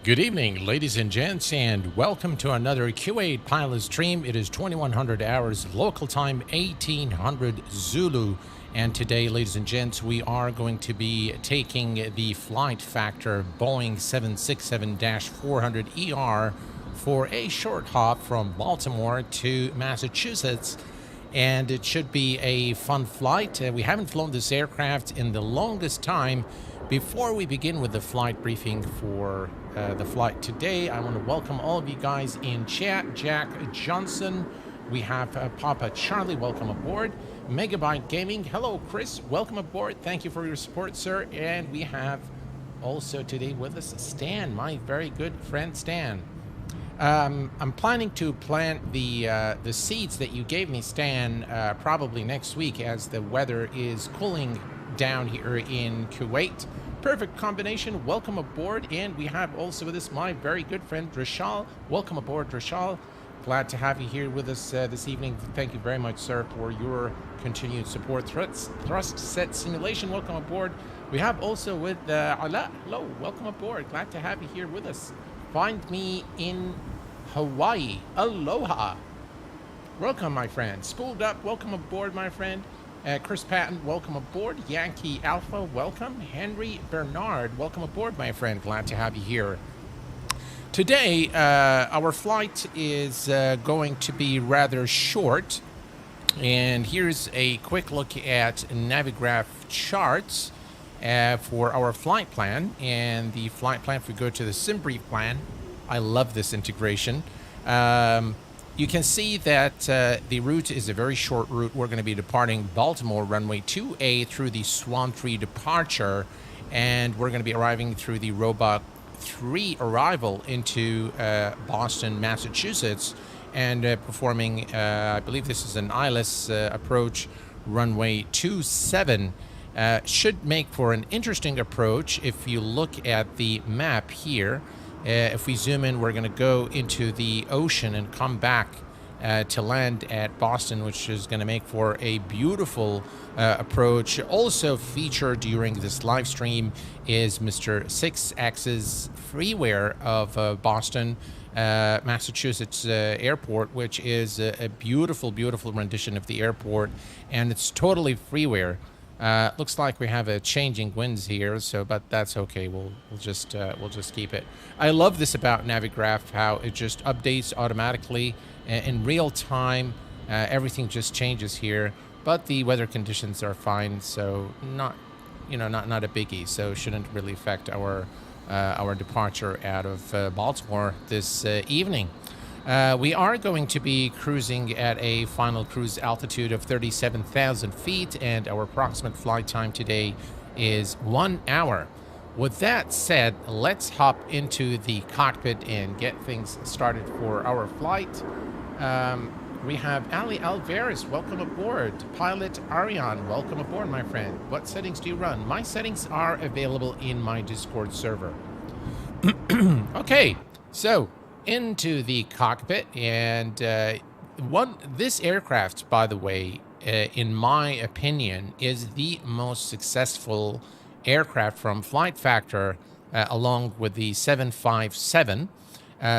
Good evening, ladies and gents, and welcome to another Q8 pilot stream. It is 2100 hours local time, 1800 Zulu. And today, ladies and gents, we are going to be taking the Flight Factor Boeing 767-400ER for a short hop from Baltimore to Massachusetts. And it should be a fun flight. We haven't flown this aircraft in the longest time. Before we begin with the flight briefing for the flight today, I want to welcome all of you guys in chat. Jack Johnson, we have Papa Charlie, welcome aboard. Megabyte Gaming, hello Chris, welcome aboard. Thank you for your support, sir. And we have also today with us Stan, my very good friend Stan. I'm planning to plant the seeds that you gave me, Stan, probably next week as the weather is cooling down here in Kuwait. Perfect combination. Welcome aboard. And we have also with us my very good friend Rishal. Welcome aboard, Rishal. Glad to have you here with us this evening. Thank you very much, sir, for your continued support. Thrust Set Simulation, welcome aboard. We have also with Ala. Hello, welcome aboard. Glad to have you here with us. Find me in Hawaii. Aloha. Welcome, my friend. Spooled Up, welcome aboard, my friend. Chris Patton, welcome aboard. Yankee Alpha, welcome. Henry Bernard, welcome aboard, my friend. Glad to have you here. Today, our flight is going to be rather short. And here's a quick look at Navigraph charts for our flight plan. And the flight plan, if we go to the SimBrief plan, I love this integration. You can see that the route is a very short route. We're going to be departing Baltimore runway 2A through the Swan 3 departure, and we're going to be arriving through the Roebuck 3 arrival into Boston, Massachusetts, and performing, I believe this is an ILS approach, runway 27. Should make for an interesting approach if you look at the map here. If we zoom in, we're going to go into the ocean and come back to land at Boston, which is going to make for a beautiful approach. Also featured during this live stream is Mr. 6X's freeware of Boston, Massachusetts airport, which is a beautiful, beautiful rendition of the airport, and it's totally freeware. Looks like we have a changing winds here, but that's okay. We'll just keep it. I love this about Navigraph, how it just updates automatically in real time. Everything just changes here, but the weather conditions are fine, so not a biggie. So shouldn't really affect our departure out of Baltimore this evening. We are going to be cruising at a final cruise altitude of 37,000 feet, and our approximate flight time today is 1 hour. With that said, let's hop into the cockpit and get things started for our flight. We have Ali Alvarez, welcome aboard. Pilot Ariane, welcome aboard, my friend. What settings do you run? My settings are available in my Discord server. Okay, so into the cockpit, and this aircraft, by the way, in my opinion, is the most successful aircraft from Flight Factor, along with the 757.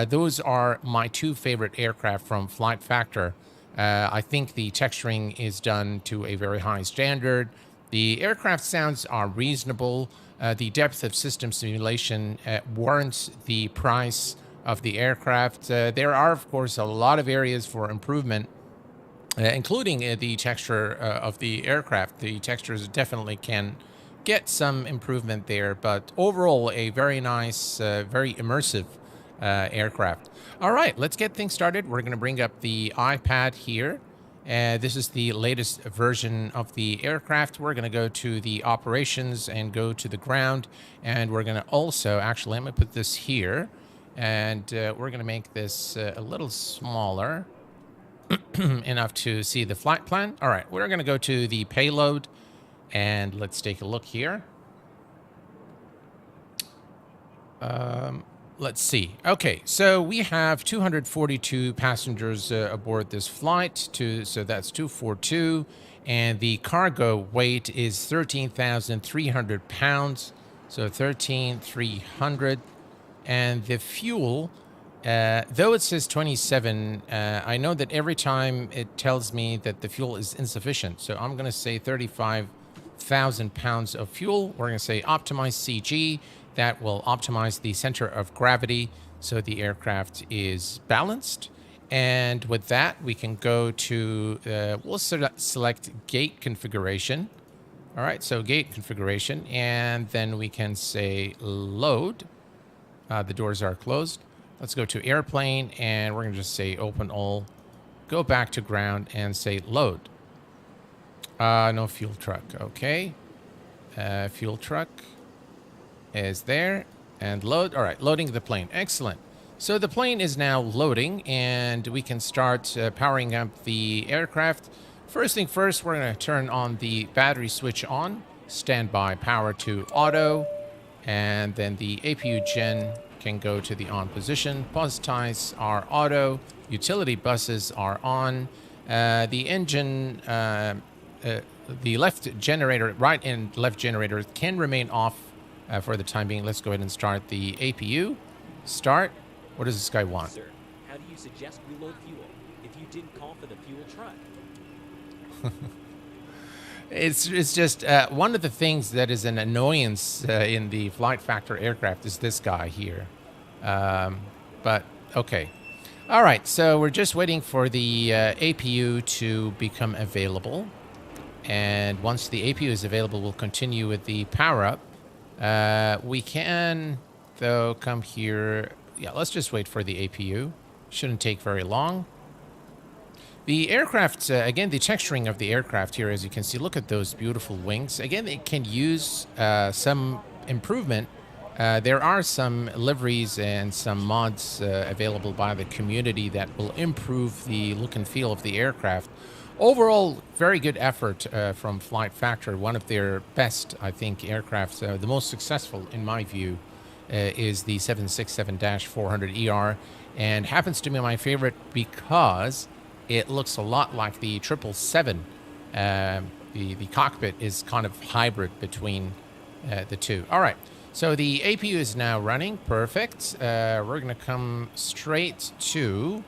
Those are my two favorite aircraft from Flight Factor. I think the texturing is done to a very high standard. The aircraft sounds are reasonable. The depth of system simulation warrants the price of the aircraft. There are, of course, a lot of areas for improvement, including the texture of the aircraft. The textures definitely can get some improvement there, but overall, a very nice, very immersive aircraft. All right, let's get things started. We're going to bring up the iPad here. This is the latest version of the aircraft. We're going to go to the operations and go to the ground, and we're going to also, actually, let me put this here. And we're going to make this a little smaller enough to see the flight plan. All right, we're going to go to the payload, and let's take a look here. Let's see. Okay, so we have 242 passengers aboard this flight, so that's 242, and the cargo weight is 13,300 pounds, so 13,300. And the fuel, though it says 27, I know that every time it tells me that the fuel is insufficient. So I'm going to say 35,000 pounds of fuel. We're going to say optimize CG. That will optimize the center of gravity so the aircraft is balanced. And with that, we can go to, we'll select gate configuration. All right, so gate configuration. And then we can say load. The doors are closed. Let's go to airplane, and we're going to just say open all. Go back to ground and say load. No fuel truck. Okay. Fuel truck is there. And load. All right, loading the plane. Excellent. So the plane is now loading, and we can start powering up the aircraft. First thing first, we're going to turn on the battery switch on. Standby power to auto. And then the APU gen can go to the on position. Positize are auto. Utility buses are on. The engine, the left generator, right and left generator can remain off for the time being. Let's go ahead and start the APU. Start. What does this guy want? Sir, how do you suggest we load fuel if you didn't call for the fuel truck? It's just one of the things that is an annoyance in the Flight Factor aircraft is this guy here. But okay. All right, so we're just waiting for the APU to become available. And once the APU is available, we'll continue with the power up. We can, though, come here. Yeah, let's just wait for the APU. Shouldn't take very long. The aircraft, again, the texturing of the aircraft here, as you can see, look at those beautiful wings. Again, it can use some improvement. There are some liveries and some mods available by the community that will improve the look and feel of the aircraft. Overall, very good effort from Flight Factor. One of their best, I think, aircraft. The most successful, in my view, is the 767-400ER, and happens to be my favorite because it looks a lot like the 777. The cockpit is kind of hybrid between the two. All right, so the APU is now running. Perfect. We're going to come straight to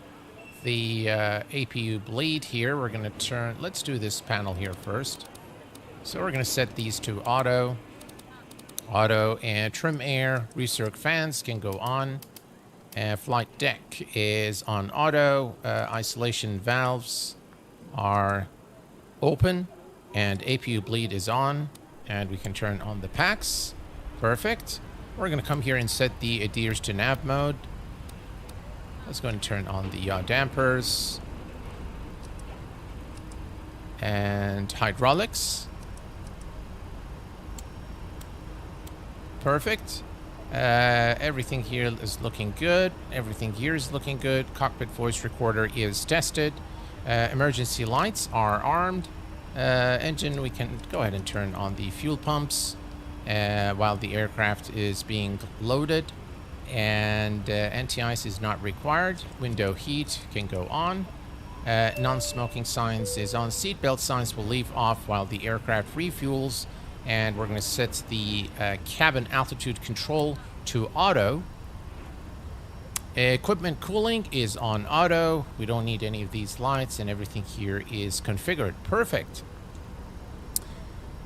the APU bleed here. We're going to turn... Let's do this panel here first. So we're going to set these to auto. Auto and trim air. Recirc fans can go on. Flight deck is on auto. Isolation valves are open. And APU bleed is on. And we can turn on the packs. Perfect. We're going to come here and set the adheres to nav mode. Let's go and turn on the dampers. And hydraulics. Perfect. Everything here is looking good. Everything here is looking good. Cockpit voice recorder is tested. Emergency lights are armed. Engine, we can go ahead and turn on the fuel pumps while the aircraft is being loaded. And anti-ice is not required. Window heat can go on. Non-smoking signs is on. Seatbelt signs will leave off while the aircraft refuels. And we're going to set the cabin altitude control to auto. Equipment cooling is on auto. We don't need any of these lights, and everything here is configured. Perfect.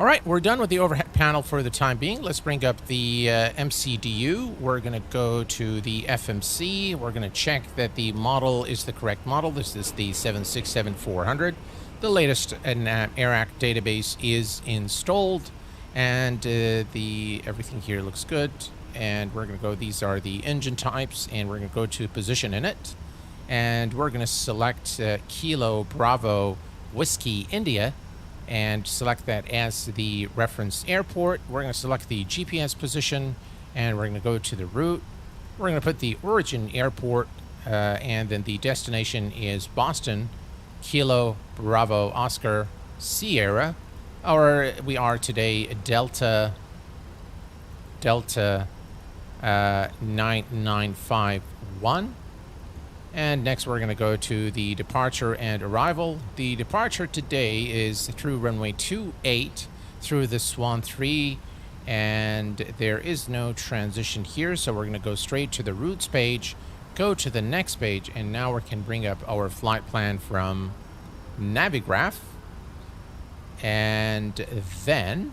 All right, we're done with the overhead panel for the time being. Let's bring up the MCDU. We're going to go to the FMC. We're going to check that the model is the correct model. This is the 767-400. The latest AirAct database is installed. And everything here looks good. And we're going to go, these are the engine types, and we're going to go to position in it. And we're going to select Kilo Bravo Whiskey India and select that as the reference airport. We're going to select the GPS position, and we're going to go to the route. We're going to put the origin airport, and then the destination is Boston, Kilo Bravo Oscar Sierra. Or we are today Delta 9951. And next we're going to go to the departure and arrival. The departure today is through runway 28 through the Swan 3 And there is no transition here, so we're going to go straight to the routes page, go to the next page, and now we can bring up our flight plan from Navigraph. And then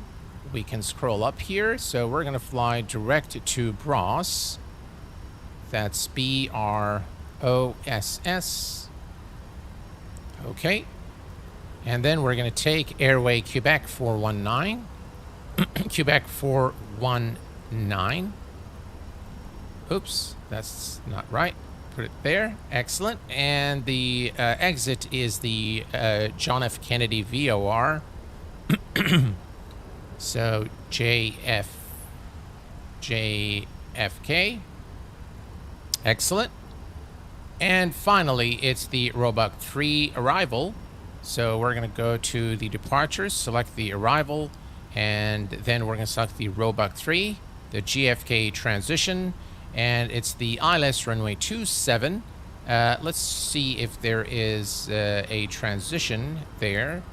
we can scroll up here. So we're going to fly direct to BROSS. That's BROSS. Okay. And then we're going to take Airway Quebec 419. Quebec 419. Oops, that's not right. Put it there. Excellent. And the exit is the John F. Kennedy VOR. So JFK. Excellent. And finally, it's the Roebuck 3 arrival. So we're going to go to the departures, select the arrival, and then we're going to select the Roebuck 3, the GFK transition, and it's the ILS runway 27. Let's see if there is a transition there.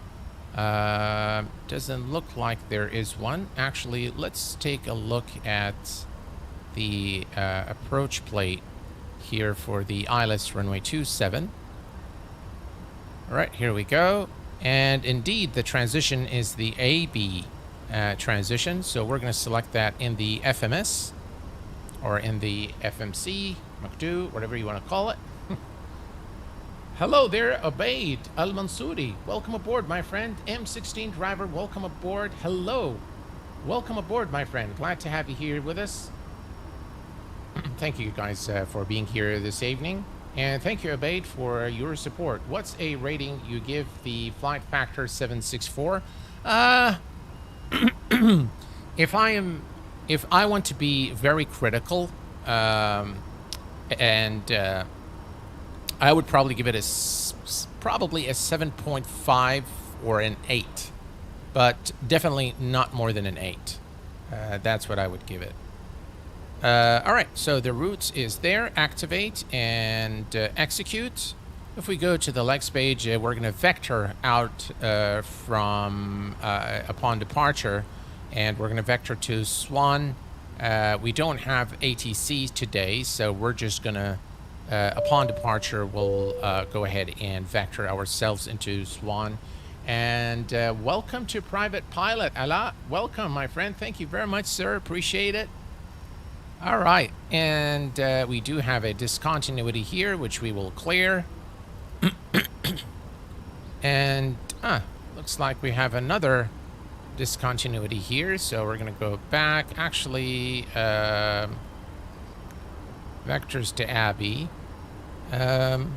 Doesn't look like there is one. Actually, let's take a look at the approach plate here for the ILS runway 27. All right, here we go. And indeed, the transition is the AB transition. So we're going to select that in the FMS or in the FMC, McDo, whatever you want to call it. Hello there, Abaid Al-Mansouri. Welcome aboard, my friend. M16 driver, welcome aboard. Hello. Welcome aboard, my friend. Glad to have you here with us. Thank you guys for being here this evening. And thank you, Abaid, for your support. What's a rating you give the Flight Factor 764? If I want to be very critical, I would probably give it probably a 7.5 or an 8, but definitely not more than an 8. That's what I would give it. All right, so the routes is there. Activate and execute. If we go to the next page, we're going to vector out from upon departure, and we're going to vector to Swan. We don't have ATC today, so we're just going to, upon departure, we'll go ahead and vector ourselves into Swan. And welcome to Private Pilot. Allah, welcome, my friend. Thank you very much, sir. Appreciate it. All right, and we do have a discontinuity here, which we will clear. And looks like we have another discontinuity here, so we're going to go back. Actually, vectors to Abby. You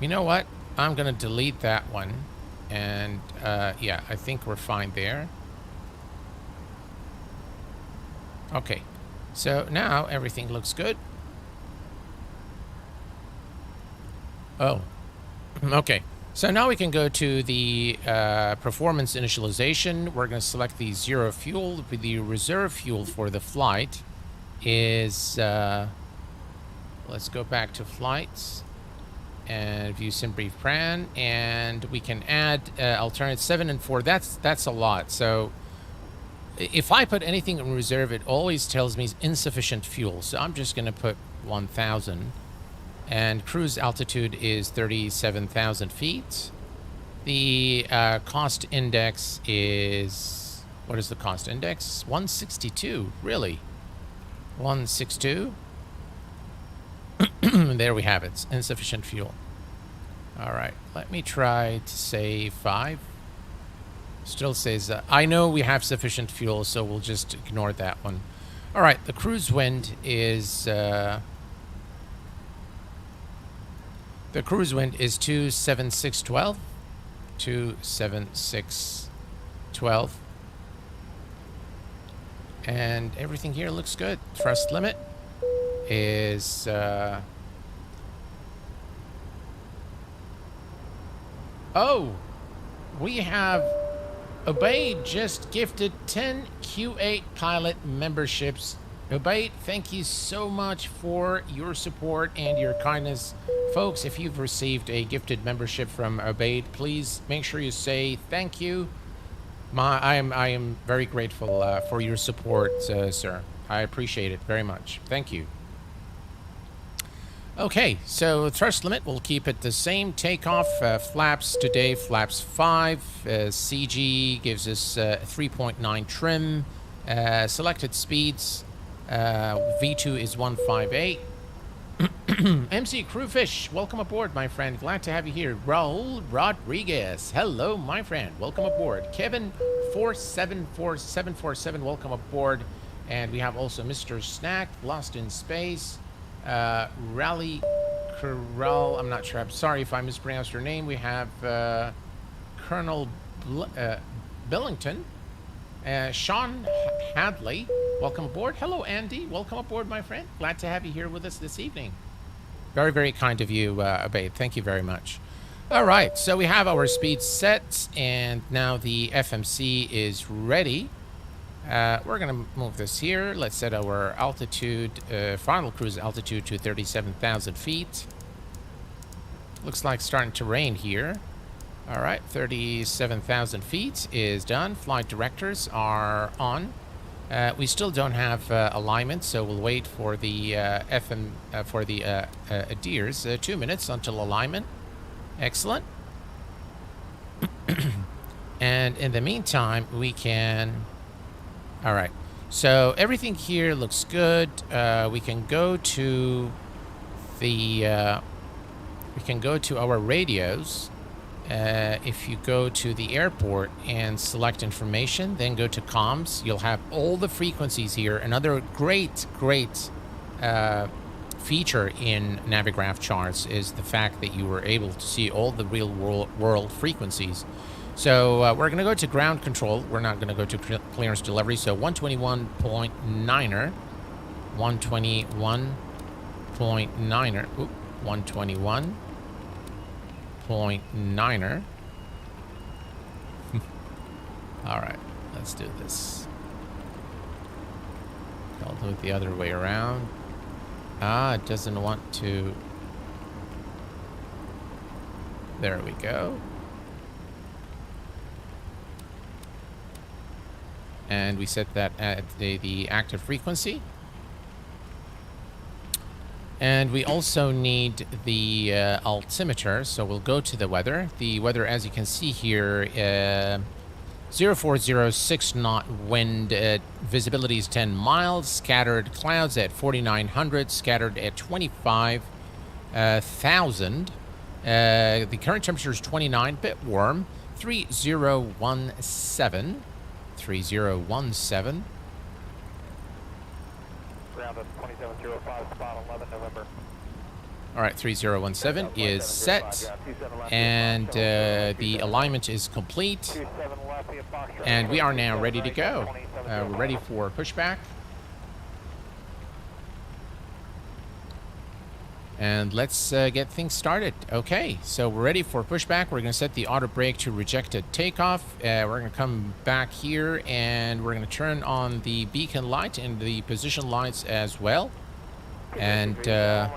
know what? I'm going to delete that one. And yeah, I think we're fine there. Okay. So now everything looks good. Oh, okay. So now we can go to the performance initialization. We're going to select the 0 fuel. The reserve fuel for the flight is, let's go back to flights and view sim brief plan, and we can add alternate 7 and 4. That's a lot. So if I put anything in reserve, it always tells me insufficient fuel. So I'm just going to put 1,000. And cruise altitude is 37,000 feet. The cost index is... What is the cost index? 162. Really? 162? There we have it. Insufficient fuel. All right. Let me try to say 5. Still says, I know we have sufficient fuel, so we'll just ignore that one. All right, the cruise wind is... the cruise wind is 27612. 27612. And everything here looks good. Thrust limit is... Oh! We have... Ubaid just gifted 10 Q8 pilot memberships. Ubaid, thank you so much for your support and your kindness. Folks, if you've received a gifted membership from Ubaid, please make sure you say thank you. I am very grateful for your support, sir. I appreciate it very much. Thank you. Okay, so thrust limit, we'll keep it the same. Takeoff, flaps today, flaps 5. CG gives us 3.9 trim. Selected speeds, V2 is 158. MC Crewfish, welcome aboard, my friend. Glad to have you here. Raul Rodriguez, hello, my friend. Welcome aboard. Kevin 474747, welcome aboard. And we have also Mr. Snack, Lost in Space. Rally Corral, I'm not sure. I'm sorry if I mispronounced your name. We have Colonel Billington. Sean Hadley, welcome aboard. Hello, Andy. Welcome aboard, my friend. Glad to have you here with us this evening. Very, very kind of you, Abe. Thank you very much. All right, so we have our speed set, and now the FMC is ready. We're going to move this here. Let's set our altitude, final cruise altitude to 37,000 feet. Looks like starting to rain here. All right, 37,000 feet is done. Flight directors are on. We still don't have alignment, so we'll wait for the ADDONS. 2 minutes until alignment. Excellent. And in the meantime, we can... All right, so everything here looks good. We can go to the... we can go to our radios. If you go to the airport and select information, then go to comms, you'll have all the frequencies here. Another great feature in Navigraph charts is the fact that you were able to see all the real world frequencies. So we're going to go to ground control. We're not going to go to clearance delivery. So 121.9er, 121.9er, 121.9er. All right, let's do this. I'll do it the other way around. It doesn't want to. There we go. And we set that at the active frequency. And we also need the altimeter, so we'll go to the weather. The weather, as you can see here, 0406 knot wind, visibility is 10 miles, scattered clouds at 4,900, scattered at 25,000. The current temperature is 29, bit warm, 3017. 3017. Ground at 2705, spot 11 November. All right, 3017 is set, and the alignment is complete, and we are now ready to go. We're ready for pushback. And let's get things started. Okay, so we're ready for pushback. We're going to set the auto brake to rejected takeoff. We're going to come back here, and we're going to turn on the beacon light and the position lights as well. And we're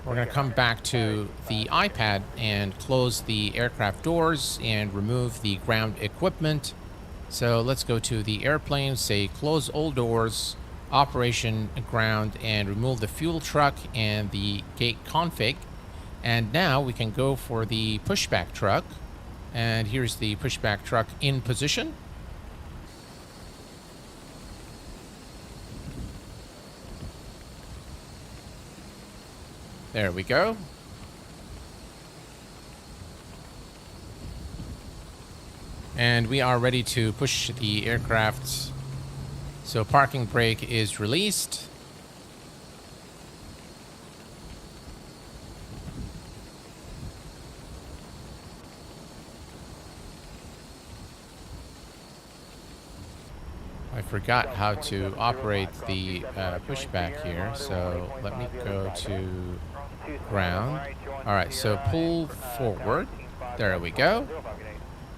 going to come back to the iPad and close the aircraft doors and remove the ground equipment. So let's go to the airplane, say close all doors, operation ground, and remove the fuel truck and the gate config. And now we can go for the pushback truck. And here's the pushback truck in position. There we go. And we are ready to push the aircraft. So parking brake is released. I forgot how to operate the pushback here, so let me go to ground. All right, so pull forward. There we go.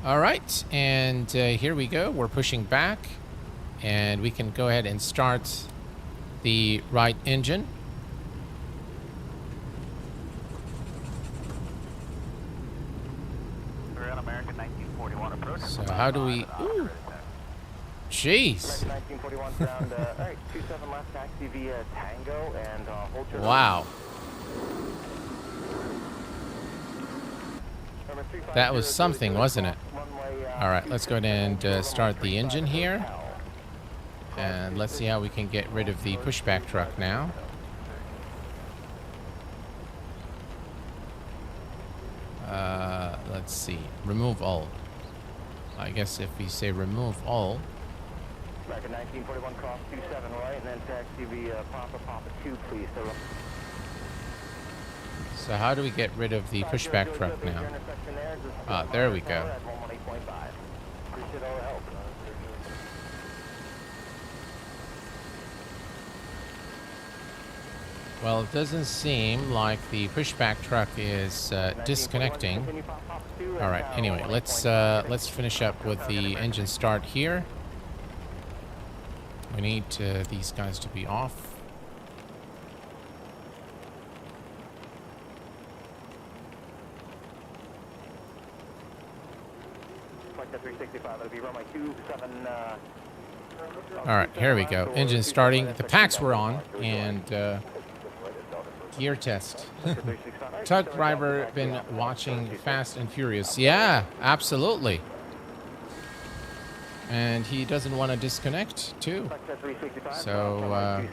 All right, and here we go. We're pushing back, and we can go ahead and start the right engine. So how do we... Ooh, Jeez. 1941 ground. All right, 27 left, taxi via Tango and hold your. Wow. That was something, wasn't it? All right, let's go ahead and start the engine here. And let's see how we can get rid of the pushback truck now. Let's see. Remove all. I guess if we say remove all. Back at 1941 cross 27 right, and then taxi via Papa 2, please. So how do we get rid of the pushback truck now? Ah, there we go. Well, it doesn't seem like the pushback truck is disconnecting. All right. Anyway, let's finish up with the engine start here. We need these guys to be off. All right, here we go. Engine starting. The packs were on, and gear test. Truck driver been watching Fast and Furious. Yeah, absolutely. And he doesn't want to disconnect too. So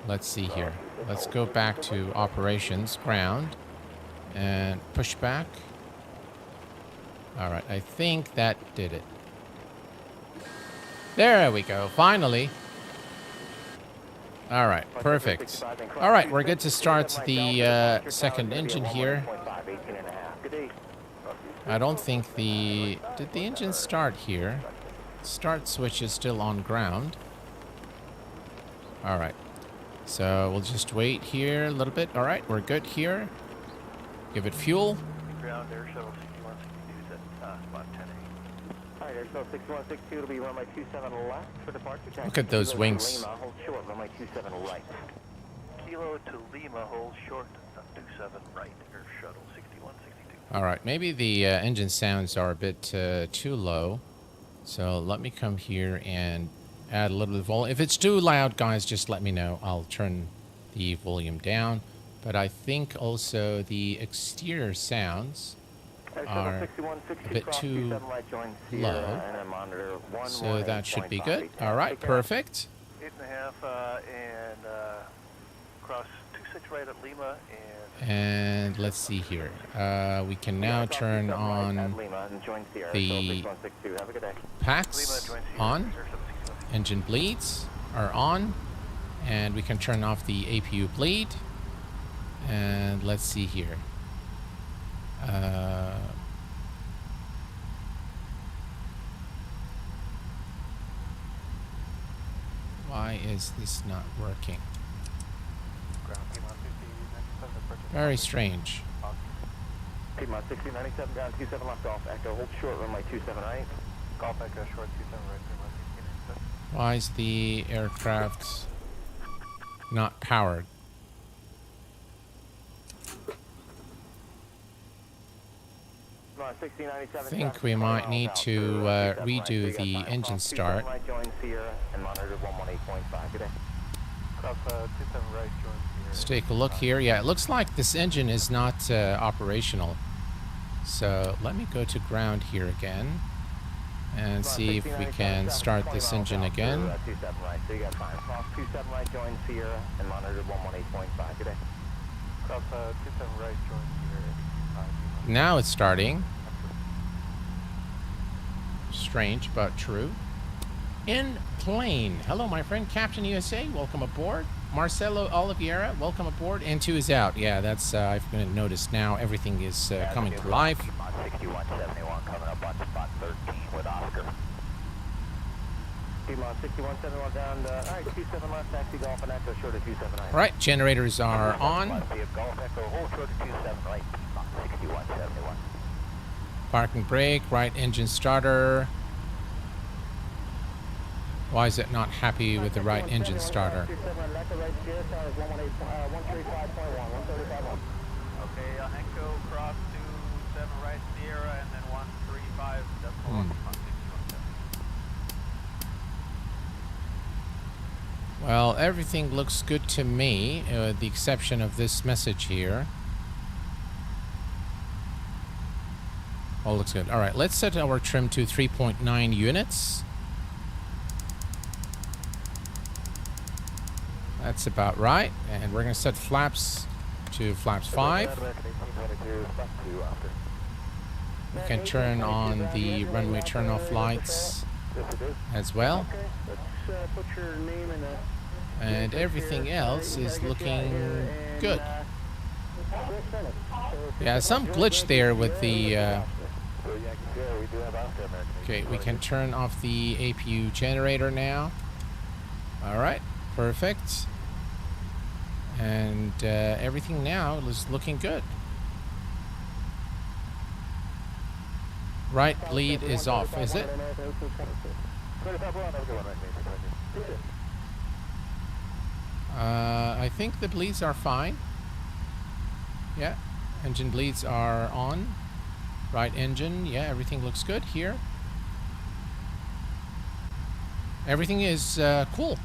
let's see here. Let's go back to operations, ground, and push back. All right, I think that did it. There we go, finally. All right, perfect. All right, we're good to start the second engine here. I don't think did the engine start here? Start switch is still on ground. All right, so we'll just wait here a little bit. All right, we're good here. Give it fuel. Ground air shuttle 6162 at spot 10A. All right, air shuttle 6162 will be runway 27 left for departure. Look at those wings. Lima, hold short, runway 27 right. Kilo to Lima, hold short, 27 right, air shuttle 6162. All right, maybe the engine sounds are a bit too low. So let me come here and add a little bit of volume. If it's too loud, guys, just let me know. I'll turn the volume down. But I think also the exterior sounds are a bit too low. So that should be good. All right, perfect. 8.5 and cross 26 right at Lima and let's see here. We can now turn on the packs on. Engine bleeds are on. And we can turn off the APU bleed. And let's see here. Why is this not working? Very strange. Piedmont 6097 down 27 left off. Echo hold short runway 27 right. Golf Echo short 27 right. Piedmont 6097. Why is the aircraft not powered? I think we might need to redo the engine start. Let's take a look here. Yeah, it looks like this engine is not operational. So let me go to ground here again and see if we can start this engine again. Now it's starting. Strange, but true. In plane. Hello, my friend, Captain USA. Welcome aboard. Marcelo Oliveira, welcome aboard. And 2 is out. Yeah, that's, I've noticed now everything is coming to life. 6171 coming up on spot 13 with Oscar. Piedmont 6171 down, all right, 27 left, taxi Golf and Echo short of 279. All right, generators are on. Golf Echo, hold short of 27 right, Piedmont 6171. Parking brake, right engine starter. Why is it not happy with the right engine starter? Okay, Echo cross 27 right Sierra and then 135 decimal. Well, everything looks good to me, with the exception of this message here. All looks good. All right, let's set our trim to 3.9 units. That's about right. And we're going to set flaps to flaps 5. We can turn on the runway turn-off lights as well. And everything else is looking good. Yeah, some glitch there with the... okay, we can turn off the APU generator now. Alright, perfect. And everything now is looking good. Right bleed is off, is it? I think the bleeds are fine. Yeah, engine bleeds are on. Right engine, yeah, everything looks good here. Everything is cool.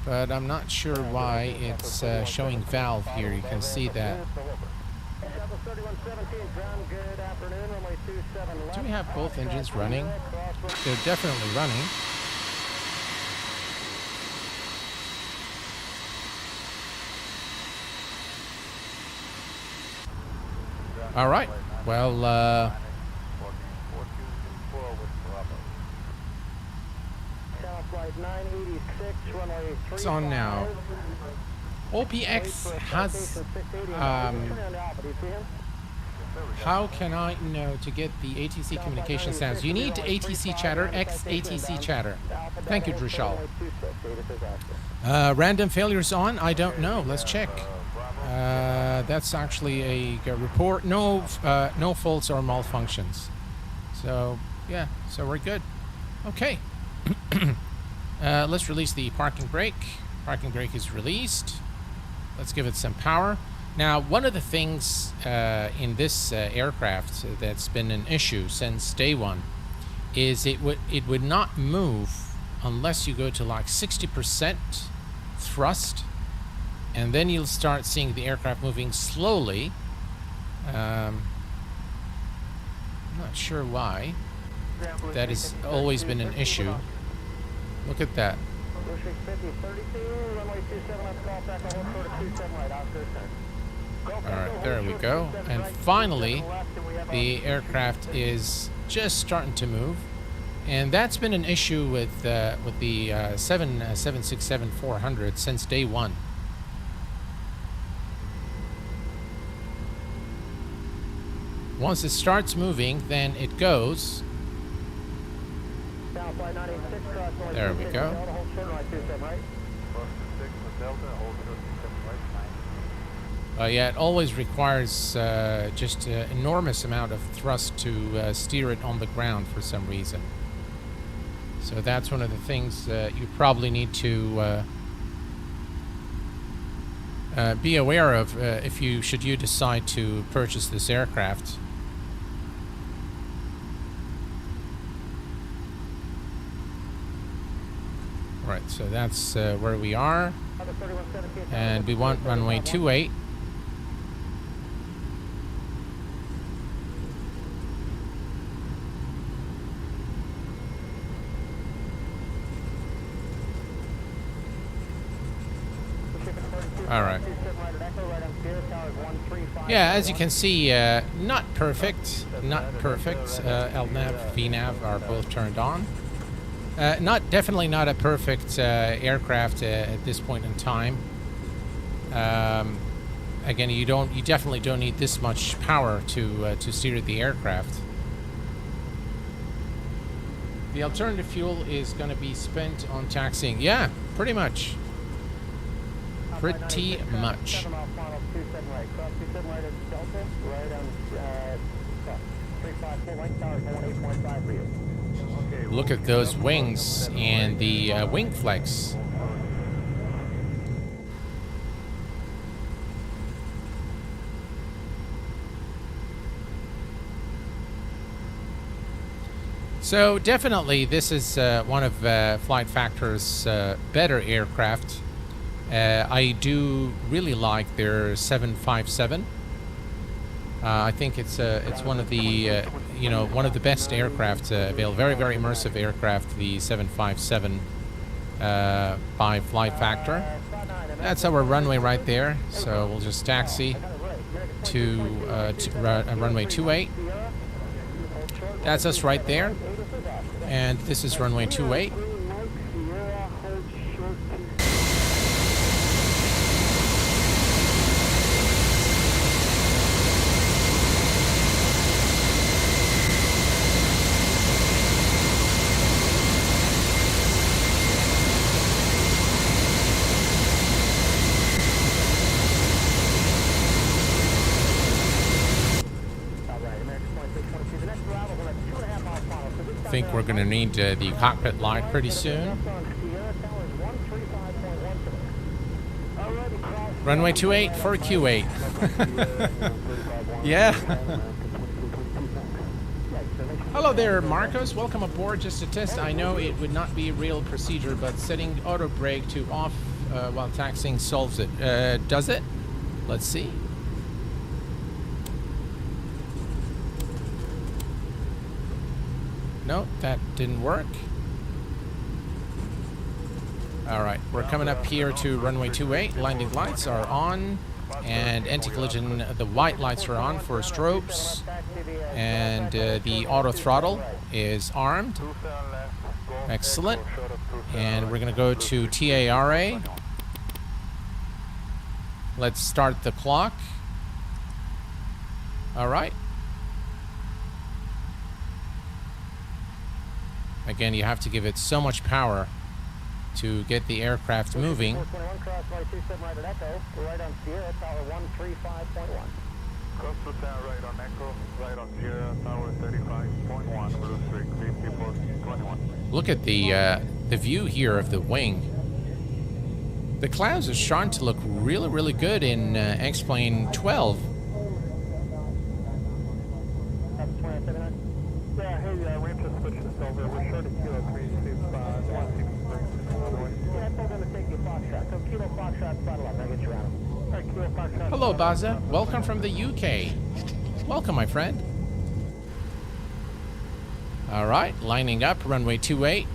But I'm not sure why it's showing valve here. You can see that. Do we have both engines running? They're definitely running. All right. Well, it's on now. OPX has... how can I know to get the ATC communication sounds? You need ATC chatter, X ATC chatter. Thank you, Drishal. Random failures on? I don't know. Let's check. That's actually a report. No faults or malfunctions. So, yeah. So we're good. Okay. Let's release the parking brake. Parking brake is released. Let's give it some power. Now, one of the things in this aircraft that's been an issue since day one is it would not move unless you go to like 60% thrust, and then you'll start seeing the aircraft moving slowly. I'm not sure why. That has always been an issue. Look at that. Alright, there we go. And finally, the aircraft is just starting to move. And that's been an issue with the 767-400 since day one. Once it starts moving, then it goes. There we go. Yeah, it always requires just an enormous amount of thrust to steer it on the ground for some reason. So that's one of the things you probably need to be aware of if you decide to purchase this aircraft. Right, so that's where we are, and we want runway 28. All right. Yeah, as you can see, not perfect. LNAV, VNAV are both turned on. Definitely not a perfect aircraft at this point in time. Again, you definitely don't need this much power to steer the aircraft. The alternative fuel is going to be spent on taxiing. Yeah, pretty much. Pretty much. Look at those wings and the wing flex. So definitely this is one of Flight Factor's better aircraft. I do really like their 757. I think it's one of the one of the best aircraft available. Very, very immersive aircraft, the 757 by Flight Factor. That's our runway right there. So we'll just taxi to runway 28. That's us right there. And this is runway 28. I think we're going to need the cockpit light pretty soon. Runway 28 for Q8. Yeah. Hello there, Marcos. Welcome aboard. Just a test. I know it would not be a real procedure, but setting auto brake to off while taxiing solves it. Does it? Let's see. No, that didn't work. All right, we're coming up here to runway 28. Landing lights are on, and anti-collision, the white lights are on for strobes, and the auto throttle is armed. Excellent. And we're gonna go to TARA. Let's start the clock. All right. Again, you have to give it so much power to get the aircraft moving. 421 cross right 27 right at Echo. We're right on Sierra, tower 135.1. Cross the tower right on Echo, right on Sierra, tower 35.1, Blue Streak, people 21. Look at the view here of the wing. The clouds are starting to look really, really good in X-Plane 12. That's 2979. Yeah, hey, we have to switch this over. We're short of Kilo 325, 163. Yeah, I'm going to take you Foxtrot. So Kilo Foxtrot, throttle up. I'll get you around. All right, Kilo Foxtrot. Hello, Baza. Welcome from the UK. Welcome, my friend. All right, lining up, runway 28.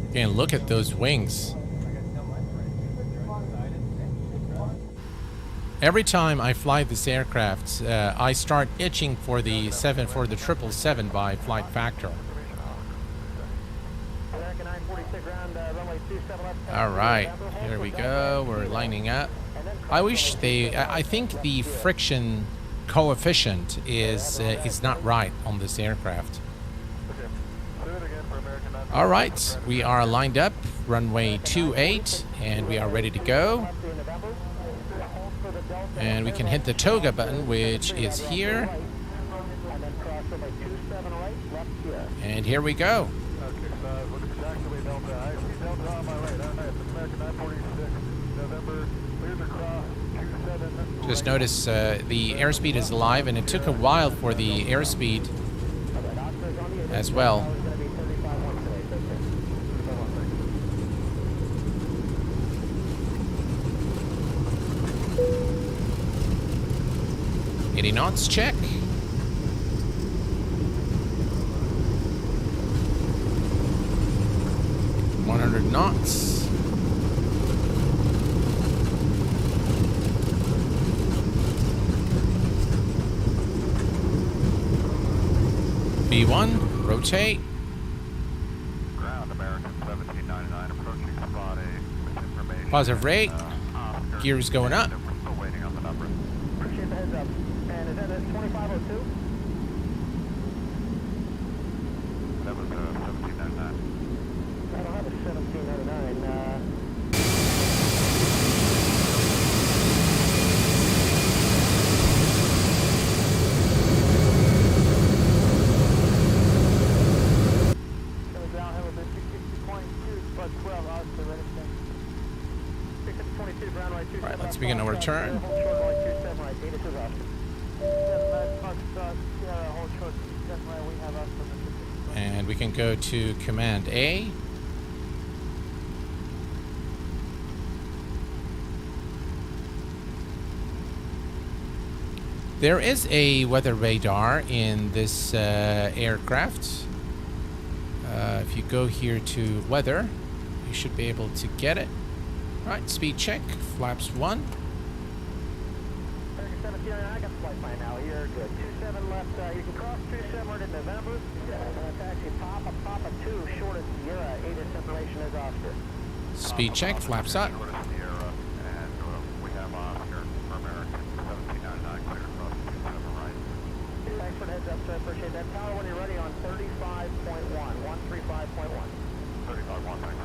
Again, look at those wings. Every time I fly this aircraft, I start itching for the 777 by Flight Factor. All right, here we go. We're lining up. I wish I think the friction coefficient is not right on this aircraft. All right, we are lined up, runway 28, and we are ready to go. And we can hit the toga button, which is here. And here we go. Just notice the airspeed is alive, and it took a while for the airspeed as well. Knots check. 100 knots. B1, rotate. Ground American 1799 approaching spot A with information. Positive rate. Gears going up. We're still waiting on the number. Appreciate the heads up. And is that a 2502? That was 1799. I don't have a 1799. All right, let's begin our return. And we can go to Command A. There is a weather radar in this aircraft. If you go here to weather, you should be able to get it. All right, speed check, flaps 1. I got the flight plan now. You're good. 27 left. You can cross 27 right in November. Taxi Papa 2, short of Sierra. 8 separation is Oscar. Speed check, flaps up. Short of Sierra, and we have Oscar for American 1799 clear across 27 right. Thanks for the heads up, sir. Appreciate that. Tower when you're ready on 35.1. 135.1. 35.1, thanks.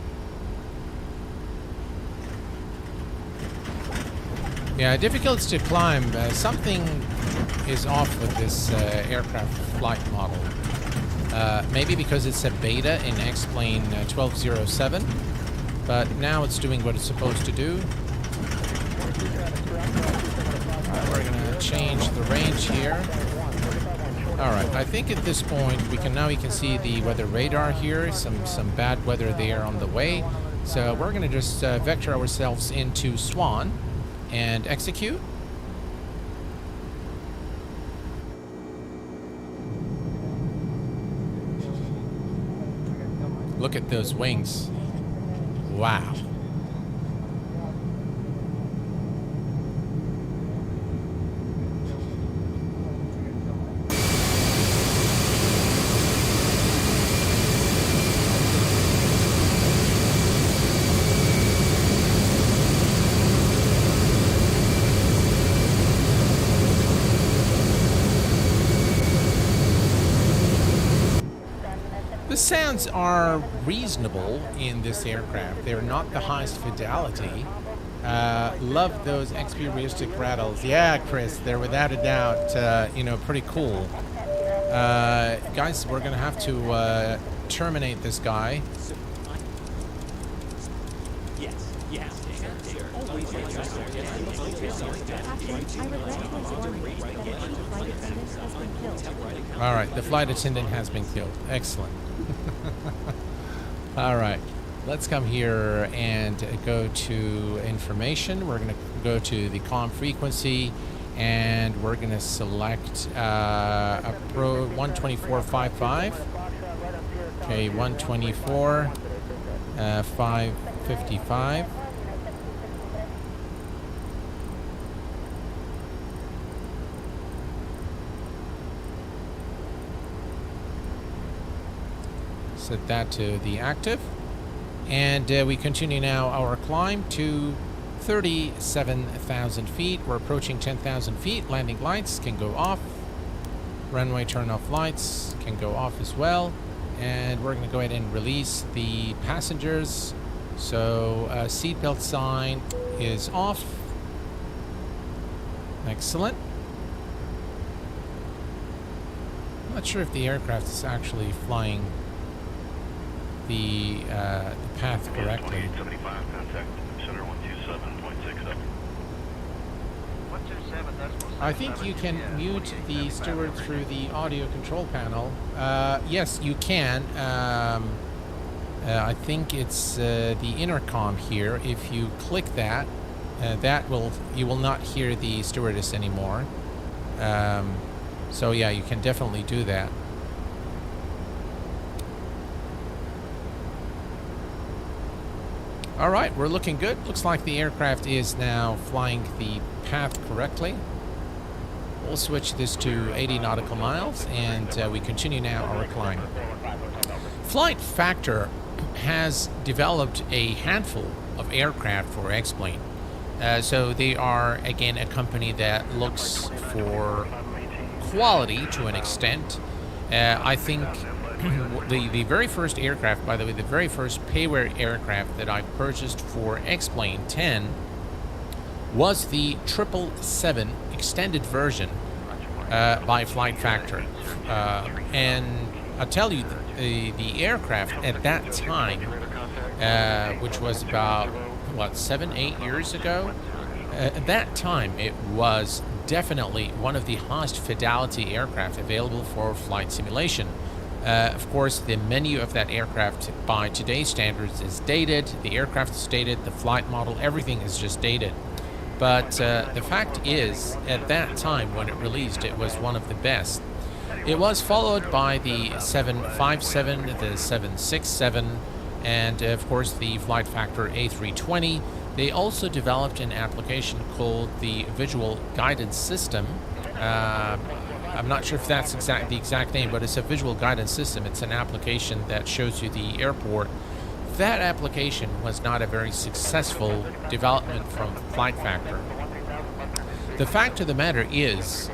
Yeah, difficult to climb. Something is off with this aircraft flight model. Maybe because it's a beta in X-Plane 1207, but now it's doing what it's supposed to do. Alright, we're gonna change the range here. Alright, I think at this point we can see the weather radar here, some bad weather there on the way. So we're gonna just vector ourselves into Swan and execute. Look at those wings. Wow. The sounds are reasonable in this aircraft. They're not the highest fidelity. Love those XP realistic rattles. Yeah, Chris, they're without a doubt, pretty cool. Guys, we're gonna have to terminate this guy. All right, the flight attendant has been killed. Excellent. All right, let's come here and go to information. We're going to go to the comm frequency, and we're going to select a Pro 124.55. Okay, 124, 555. Set that to the active, and we continue now our climb to 37,000 feet. We're approaching 10,000 feet. Landing lights can go off. Runway turn off lights can go off as well. And we're going to go ahead and release the passengers. So seatbelt sign is off. Excellent. I'm not sure if the aircraft is actually flying the path correctly. 2875, contact center 127.67. I think you can mute the steward through the audio control panel. Yes, you can. I think it's the intercom here. If you click that, you will not hear the stewardess anymore. So yeah, you can definitely do that. All right, we're looking good. Looks like the aircraft is now flying the path correctly. We'll switch this to 80 nautical miles, and we continue now our climb. Flight Factor has developed a handful of aircraft for X-Plane. So they are, again, a company that looks for quality to an extent. I think the very first aircraft, by the way, the very first payware aircraft that I purchased for X-Plane 10 was the 777 extended version by Flight Factor. And I'll tell you, the aircraft at that time which was about, what, 7-8 years ago. At that time, it was definitely one of the highest fidelity aircraft available for flight simulation. Of course, the menu of that aircraft by today's standards is dated, the aircraft is dated, the flight model, everything is just dated. But the fact is, at that time when it released, it was one of the best. It was followed by the 757, the 767, and of course the Flight Factor A320. They also developed an application called the Visual Guidance System. I'm not sure if that's the exact name, but it's a visual guidance system. It's an application that shows you the airport. That application was not a very successful development from Flight Factor. The fact of the matter is,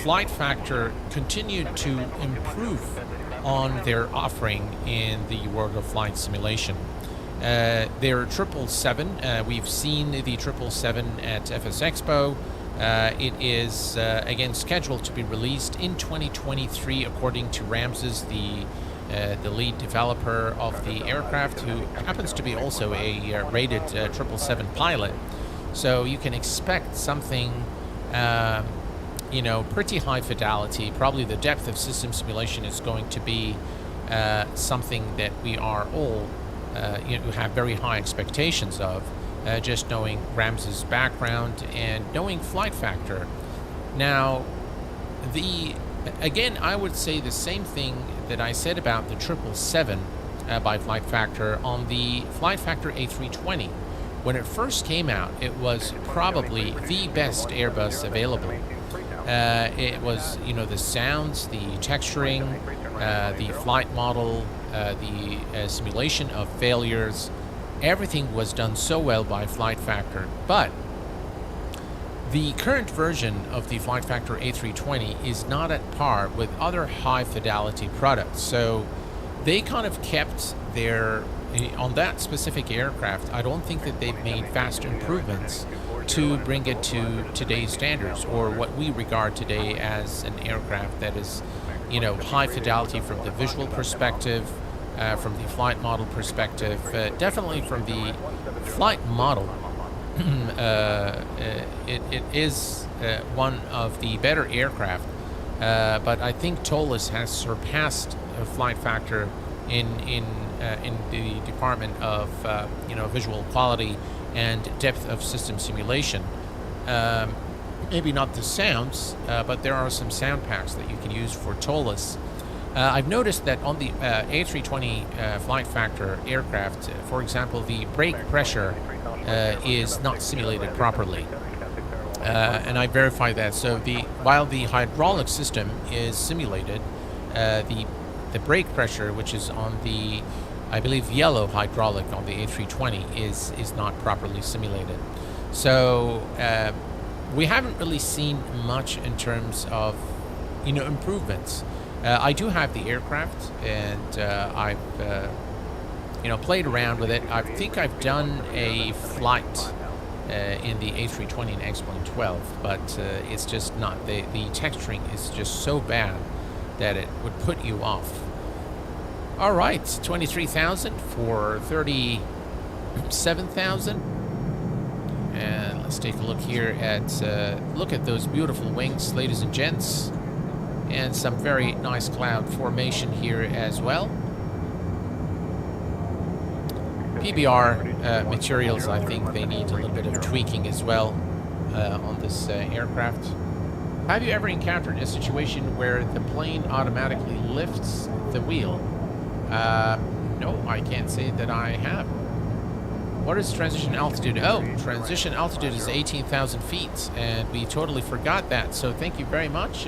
Flight Factor continued to improve on their offering in the world of flight simulation. Their 777, we've seen the 777 at FS Expo. It is again scheduled to be released in 2023, according to Ramses, the lead developer of the aircraft, who happens to be also a rated 777 pilot. So you can expect something, pretty high fidelity. Probably the depth of system simulation is going to be something that we are all have very high expectations of. Just knowing Ramses' background and knowing Flight Factor. Now, again, I would say the same thing that I said about the 777 by Flight Factor on the Flight Factor A320. When it first came out, it was probably the best Airbus available. It was, the sounds, the texturing, the flight model, the simulation of failures. Everything was done so well by Flight Factor, but the current version of the Flight Factor A320 is not at par with other high fidelity products. So they kind of kept on that specific aircraft, I don't think that they've made vast improvements to bring it to today's standards, or what we regard today as an aircraft that is, high fidelity from the visual perspective, from the flight model perspective. Definitely from the flight model, it is one of the better aircraft, but I think TOLUS has surpassed Flight Factor in the department of visual quality and depth of system simulation. Maybe not the sounds, but there are some sound packs that you can use for TOLUS. I've noticed that on the A320 Flight Factor aircraft, for example, the brake pressure is not simulated properly. And I verified that. So while the hydraulic system is simulated, the brake pressure, which is on the, I believe, yellow hydraulic on the A320, is not properly simulated. So we haven't really seen much in terms of improvements. I do have the aircraft, and I've played around with it. I think I've done a flight in the A320 and X-Plane 12, but it's just not. The texturing is just so bad that it would put you off. All right, 23,000 for 37,000. And let's take a look here at look at those beautiful wings, ladies and gents. And some very nice cloud formation here as well. PBR materials, I think they need a little bit of tweaking as well on this aircraft. Have you ever encountered a situation where the plane automatically lifts the wheel? No, I can't say that I have. What is transition altitude? Oh, transition altitude is 18,000 feet, and we totally forgot that. So thank you very much,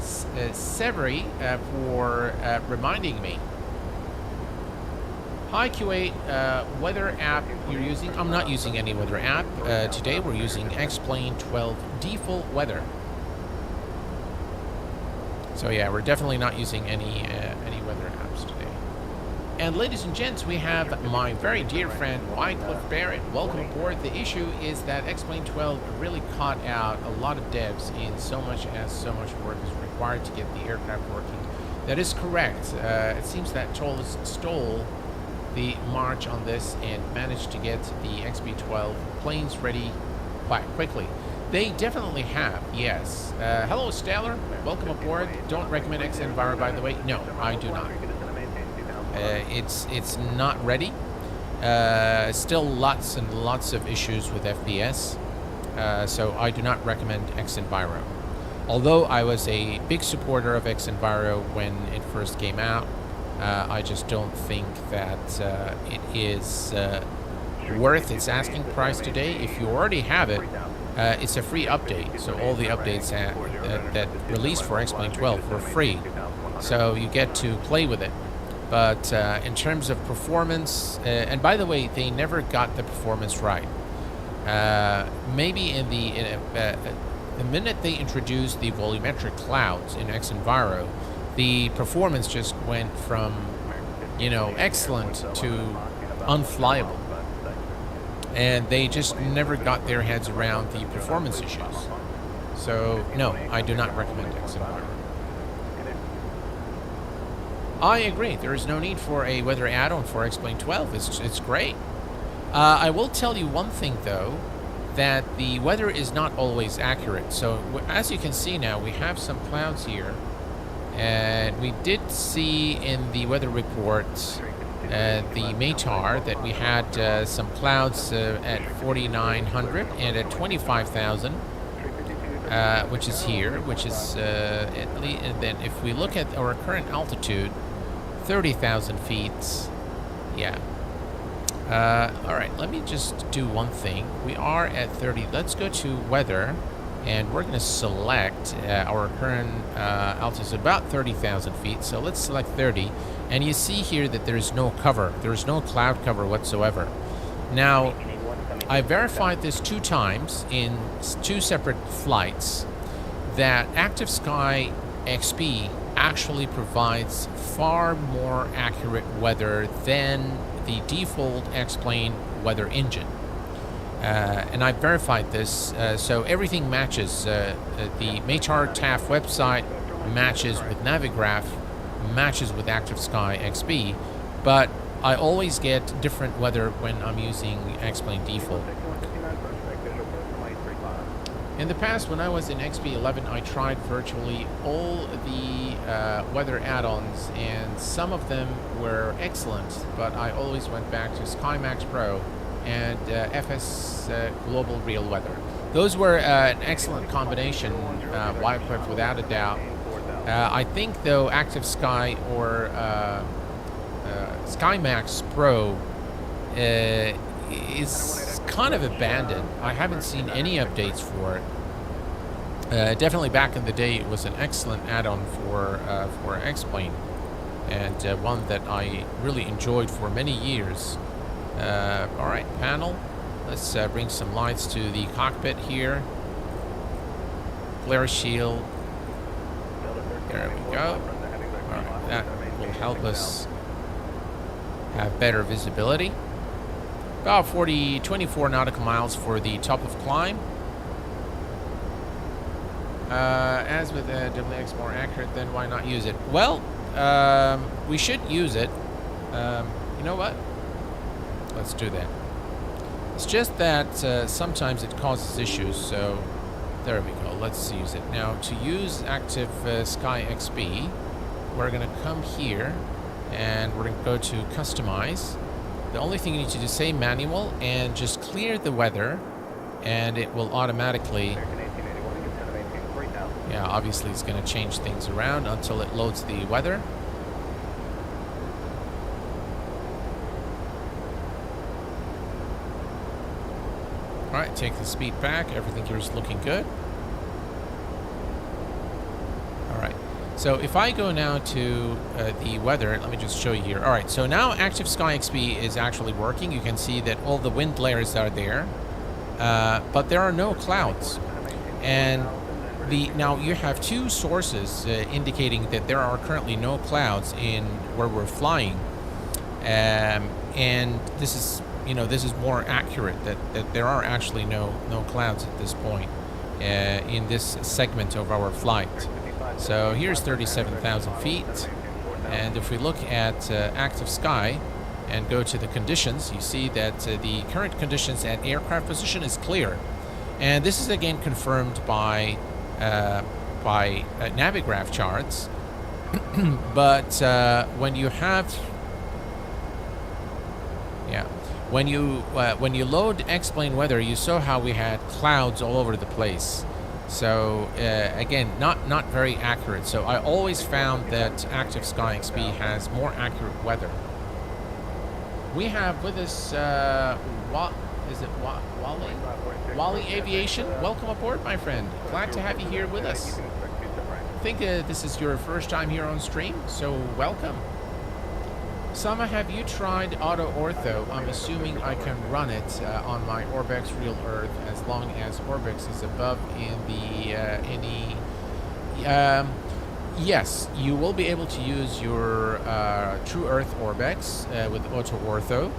Severy, for reminding me. Hi Q8, weather app you're using? I'm not using any weather app. Today we're using X-Plane 12 default weather. So yeah, we're definitely not using any weather apps today. And ladies and gents, we have my very dear friend Wycliffe Barrett. Welcome aboard. The issue is that X-Plane 12 really caught out a lot of devs in so much work is required to get the aircraft working. That is correct. It seems that TOLUS stole the march on this and managed to get the XB12 planes ready quite quickly. They definitely have, yes. Hello, Stellar. Welcome aboard. Don't recommend X-Enviro, by the way. No, I do not. It's not ready. Still lots and lots of issues with FPS. So I do not recommend X-Enviro. Although I was a big supporter of X-Enviro when it first came out, I just don't think that it is worth its asking price today. If you already have it, it's a free update. So all the updates that released for X-Plane 12 were free. So you get to play with it. But in terms of performance, and by the way, they never got the performance right. Maybe in the minute they introduced the volumetric clouds in X-Enviro, the performance just went from, excellent to unflyable. And they just never got their heads around the performance issues. So, no, I do not recommend X-Enviro. I agree. There is no need for a weather add-on for X-Plane 12. It's great. I will tell you one thing, though, that the weather is not always accurate. So, as you can see now, we have some clouds here. And we did see in the weather report, the METAR, that we had some clouds at 4,900 and at 25,000, which is here, which is at least. And then if we look at our current altitude, 30,000 feet. Yeah. All right, let me just do one thing. We are at 30. Let's go to weather, and we're going to select our current altitude, about 30,000 feet. So let's select 30, and you see here that there is no cover. There is no cloud cover whatsoever. Now, I verified this 2 times in 2 separate flights that Active Sky XP actually provides far more accurate weather than the default X-Plane weather engine. And I verified this, so everything matches. The METAR TAF website matches with Navigraph, matches with Active Sky XP, but I always get different weather when I'm using X-Plane default. In the past, when I was in XB11, I tried virtually all the weather add-ons, and some of them were excellent, but I always went back to SkyMax Pro and FS Global Real Weather. Those were an excellent combination, wipe-equipped without a doubt. I think, though, Active Sky or SkyMax Pro is kind of abandoned. I haven't seen any updates for it. Definitely back in the day, it was an excellent add-on for X-Plane, and one that I really enjoyed for many years. All right, panel. Let's bring some lights to the cockpit here. Glare shield. There we go. All right, that will help us have better visibility. About 24 nautical miles for the top of climb. As with WX more accurate, then why not use it? Well, we should use it. You know what? Let's do that. It's just that sometimes it causes issues, so there we go. Let's use it. Now, to use Active Sky XP, we're going to come here, and we're going to go to Customize. The only thing you need to do is say Manual, and just clear the weather, and it will automatically... Yeah, obviously it's going to change things around until it loads the weather. Alright, take the speed back. Everything here is looking good. Alright, so if I go now to the weather, let me just show you here. Alright, so now Active Sky XP is actually working. You can see that all the wind layers are there, but there are no clouds. And now you have 2 sources indicating that there are currently no clouds in where we're flying, and this is more accurate, that there are actually no clouds at this point in this segment of our flight. So here's 37,000 feet, and if we look at Active Sky, and go to the conditions, you see that the current conditions at aircraft position is clear. And this is again confirmed by Navigraph charts. But when you have, when you load X-plane weather, you saw how we had clouds all over the place. So again, not very accurate. So I always found that Active Sky XP has more accurate weather. We have with us, Wally Aviation? Welcome aboard, my friend. Glad to have you here with us. I think this is your first time here on stream, so welcome. Sama, have you tried Auto Ortho? I'm assuming I can run it on my Orbex Real Earth as long as Orbex is above in the yes, you will be able to use your True Earth Orbex with Auto Ortho.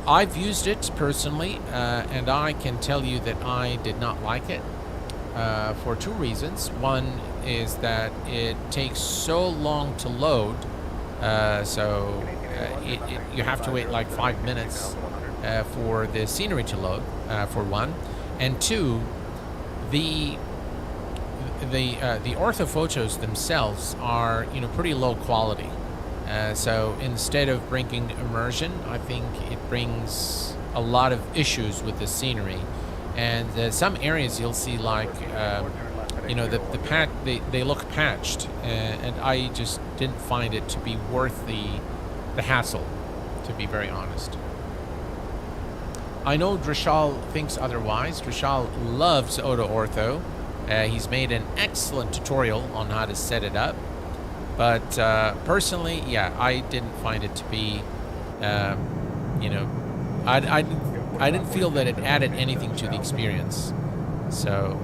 I've used it personally, and I can tell you that I did not like it for two reasons. One is that it takes so long to load, you have to wait like 5 minutes for the scenery to load, for one, and two, the ortho photos themselves are pretty low quality. So instead of bringing immersion, I think it brings a lot of issues with the scenery. And some areas you'll see like, they look patched, and I just didn't find it to be worth the hassle, to be very honest. I know Drishal thinks otherwise. Drishal loves Auto Ortho. He's made an excellent tutorial on how to set it up. But personally, yeah, I didn't find it to be, I didn't feel that it added anything to the experience. So,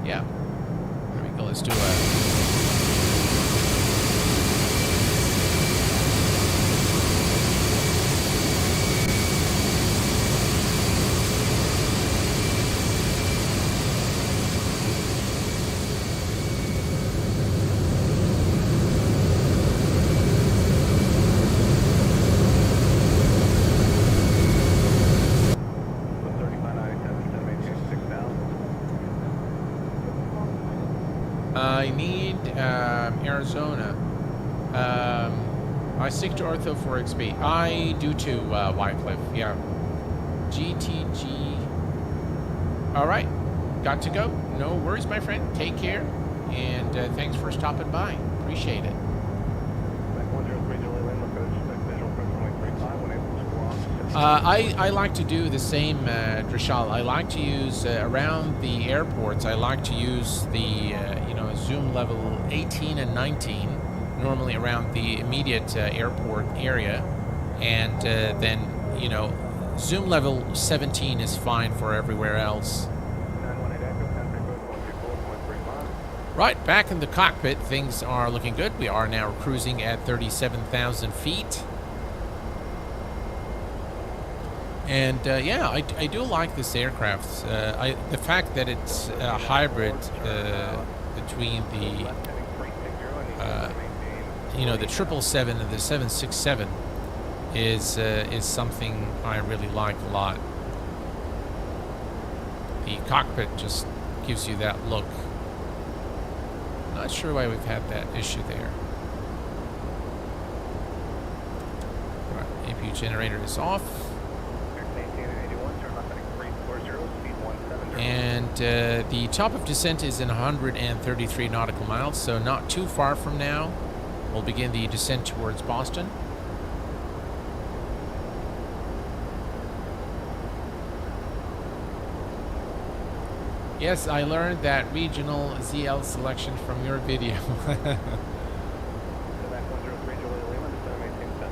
yeah. There we go. Let's do a... I need Arizona. I stick to Ortho for XP. I do too, Wycliffe. Yeah. GTG. All right. Got to go. No worries, my friend. Take care. And thanks for stopping by. Appreciate it. I like to do the same, Drishal. I like to use around the airports. I like to use the zoom level 18 and 19, normally around the immediate airport area, and then zoom level 17 is fine for everywhere else. Right, back in the cockpit, things are looking good. We are now cruising at 37,000 feet. And yeah, I do like this aircraft. The fact that it's a hybrid between the the 777 and the 767 is something I really like a lot. The cockpit just gives you that look. Not sure why we've had that issue there. Right, APU generator is off. And the top of descent is in 133 nautical miles, so not too far from now. We'll begin the descent towards Boston. Yes, I learned that regional ZL selection from your video.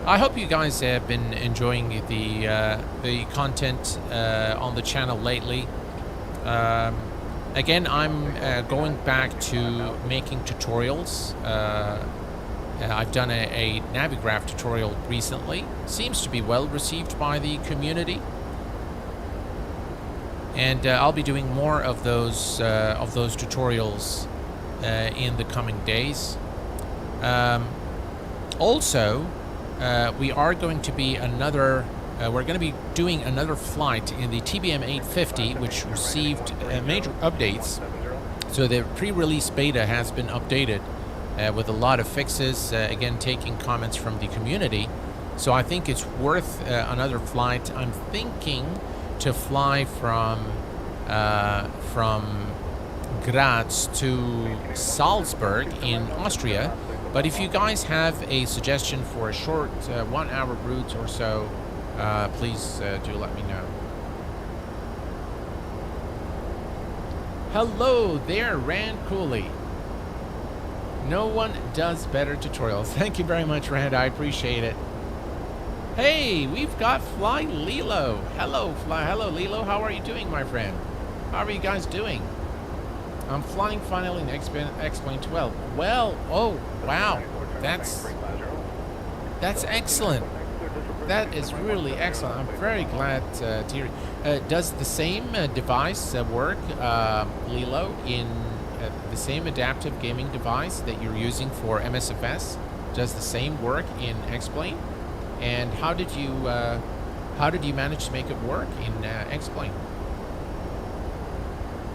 I hope you guys have been enjoying the content on the channel lately. Again, I'm going back to making tutorials. I've done a Navigraph tutorial recently. Seems to be well received by the community. And I'll be doing more of those tutorials in the coming days. Also, we are going to be we're going to be doing another flight in the TBM 850, which received major updates. So the pre-release beta has been updated with a lot of fixes, again, taking comments from the community. So I think it's worth another flight. I'm thinking to fly from Graz to Salzburg in Austria. But if you guys have a suggestion for a short 1 hour route or so, please do let me know. Hello there, Rand Cooley. No one does better tutorials. Thank you very much, Rand. I appreciate it. Hey, we've got Fly Lilo. Hello Lilo. How are you doing, my friend? How are you guys doing? I'm flying finally in X-Plane 12. Well, oh, wow. That's excellent. That is really excellent. I'm very glad to hear it. Does the same device work, Lilo, in the same adaptive gaming device that you're using for MSFS? Does the same work in X-Plane? And how did you manage to make it work in X-Plane?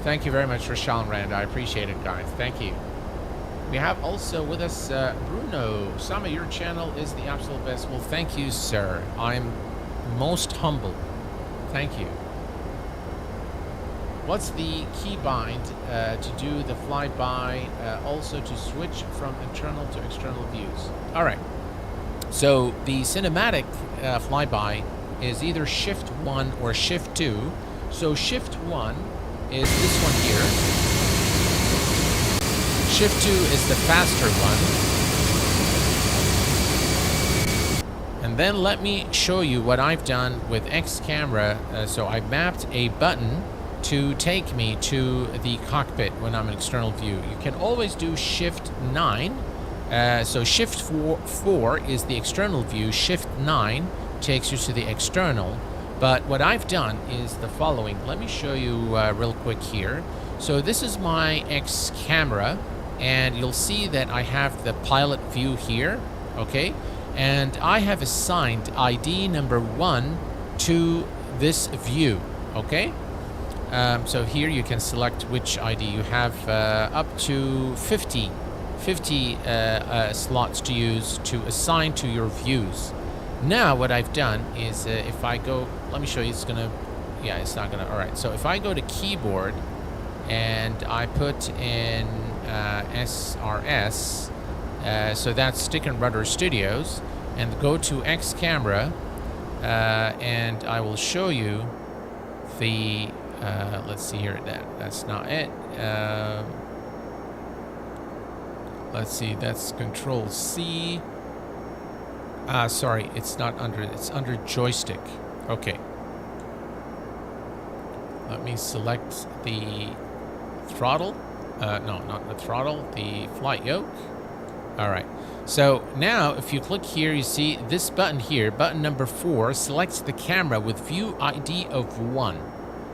Thank you very much for Sean Rand. I appreciate it, guys. Thank you. We have also with us Bruno. Sama, your channel is the absolute best. Well, thank you, sir. I'm most humble. Thank you. What's the keybind to do the flyby, also to switch from internal to external views? All right. So the cinematic flyby is either Shift 1 or Shift 2. So Shift 1 is this one here. Shift 2 is the faster one. And then let me show you what I've done with X camera. So I mapped a button to take me to the cockpit when I'm in external view. You can always do Shift 9. So Shift 4 is the external view. Shift 9 takes you to the external. But what I've done is the following. Let me show you real quick here. So this is my X camera, and you'll see that I have the pilot view here, okay? And I have assigned ID number 1 to this view, okay? So here you can select which ID. You have up to 50 slots to use to assign to your views. Now what I've done is if I go, let me show you, it's gonna, yeah, it's not gonna, all right. So if I go to keyboard and I put in SRS, so that's Stick and Rudder Studios, and go to X camera, and I will show you the, let's see here, that's not it. Let's see, that's Control C. Sorry, it's not under, it's under joystick. Okay. Let me select the throttle. No, not the throttle, the flight yoke. All right. So now if you click here, you see this button here, button number 4, selects the camera with view ID of 1.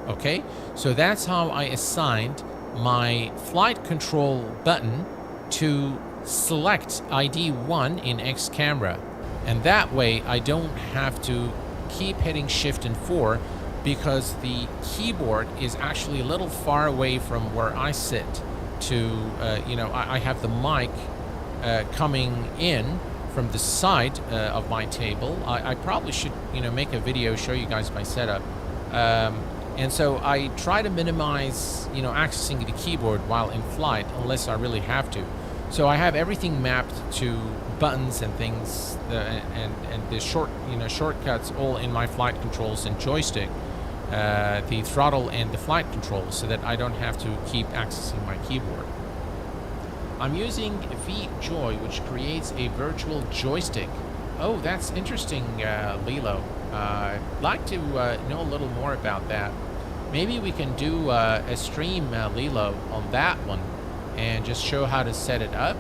Okay. So that's how I assigned my flight control button to select ID 1 in X camera. And that way I don't have to keep hitting Shift and 4 because the keyboard is actually a little far away from where I sit to, you know, I have the mic coming in from the side of my table. I probably should, you know, make a video, show you guys my setup. And so I try to minimize, you know, accessing the keyboard while in flight unless I really have to. So I have everything mapped to buttons and things, and the shortcuts all in my flight controls and joystick, the throttle and the flight controls, so that I don't have to keep accessing my keyboard. I'm using VJoy, which creates a virtual joystick. Oh, that's interesting, Lilo. I'd like to know a little more about that. Maybe we can do a stream, Lilo, on that one, and just show how to set it up.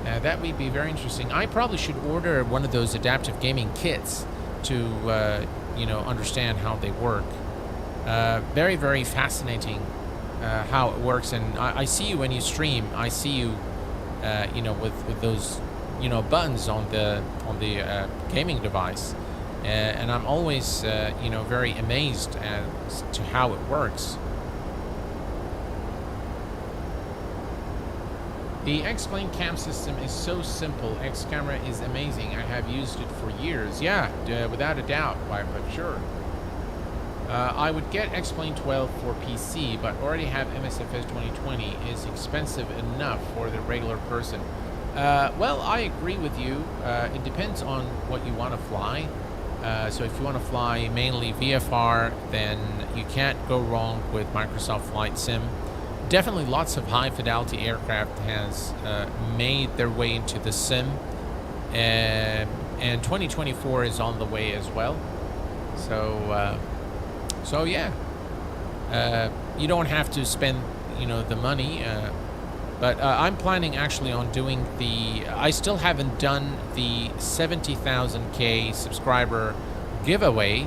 That would be very interesting. I probably should order one of those adaptive gaming kits to, you know, understand how they work. Very, very fascinating how it works. And I see you when you stream. I see you, you know, with those buttons on the gaming device, and I'm always very amazed as to how it works. The X-Plane cam system is so simple. X camera is amazing. I have used it for years. Yeah, without a doubt. Why, but sure. I would get X-Plane 12 for PC, but already have MSFS 2020 is expensive enough for the regular person. Well, I agree with you. It depends on what you want to fly. So if you want to fly mainly VFR, then you can't go wrong with Microsoft Flight Sim. Definitely lots of high-fidelity aircraft has made their way into the sim, and 2024 is on the way as well. So yeah, you don't have to spend the money, but I'm planning actually on doing I still haven't done the 70,000K subscriber giveaway.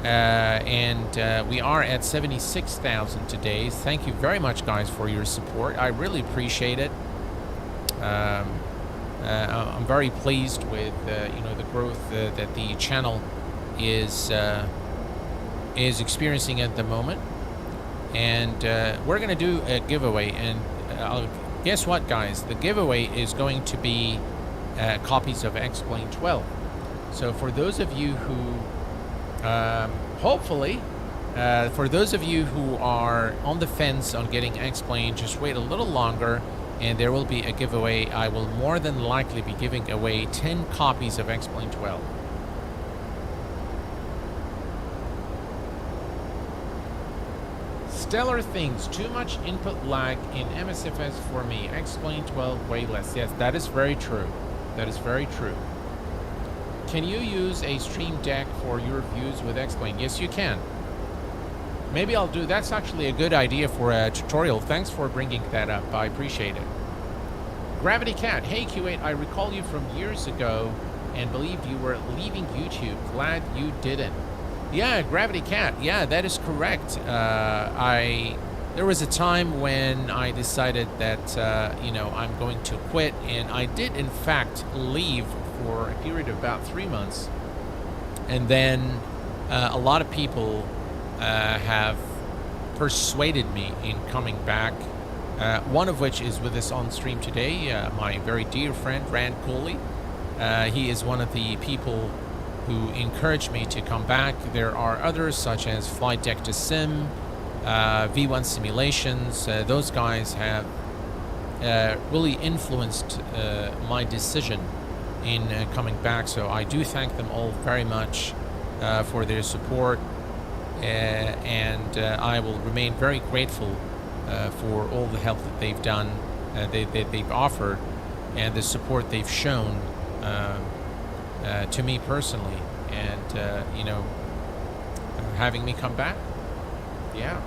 And we are at 76,000 today. Thank you very much, guys, for your support. I really appreciate it. I'm very pleased with the growth that the channel is experiencing at the moment. And we're gonna do a giveaway. And guess what, guys? The giveaway is going to be copies of X-Plane 12. So for those of you who hopefully, for those of you who are on the fence on getting X-Plane, just wait a little longer and there will be a giveaway. I will more than likely be giving away 10 copies of X-Plane 12. Stellar things, too much input lag in MSFS for me. X-Plane 12 way less. Yes, that is very true. That is very true. Can you use a stream deck for your views with X-Plane? Yes, you can. Maybe I'll do. That's actually a good idea for a tutorial. Thanks for bringing that up. I appreciate it. Gravity Cat. Hey, Q8. I recall you from years ago and believed you were leaving YouTube. Glad you didn't. Yeah, Gravity Cat. Yeah, that is correct. There was a time when I decided that, I'm going to quit. And I did, in fact, leave for a period of about 3 months, and then a lot of people have persuaded me in coming back, one of which is with us on stream today, my very dear friend Rand Cooley. He is one of the people who encouraged me to come back. There are others such as Flight Deck to Sim, V1 Simulations. Those guys have really influenced my decision in coming back, so I do thank them all very much for their support, and I will remain very grateful for all the help that they've done, they've offered, and the support they've shown to me personally, and having me come back. Yeah.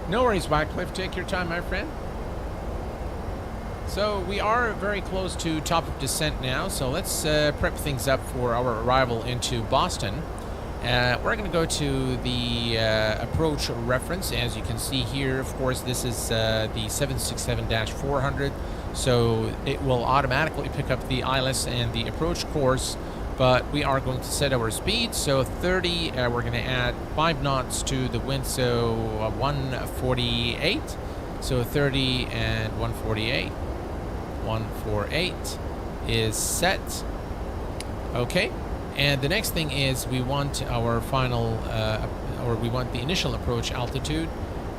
No worries, Wycliffe. Take your time, my friend. So we are very close to top of descent now, so let's prep things up for our arrival into Boston. We're going to go to the approach reference. As you can see here, of course, this is the 767-400, so it will automatically pick up the ILS and the approach course, but we are going to set our speed. So 30, we're going to add 5 knots to the wind, so 148. So 30 and 148. 148 is set. Okay. And the next thing is we want our final, or we want the initial approach altitude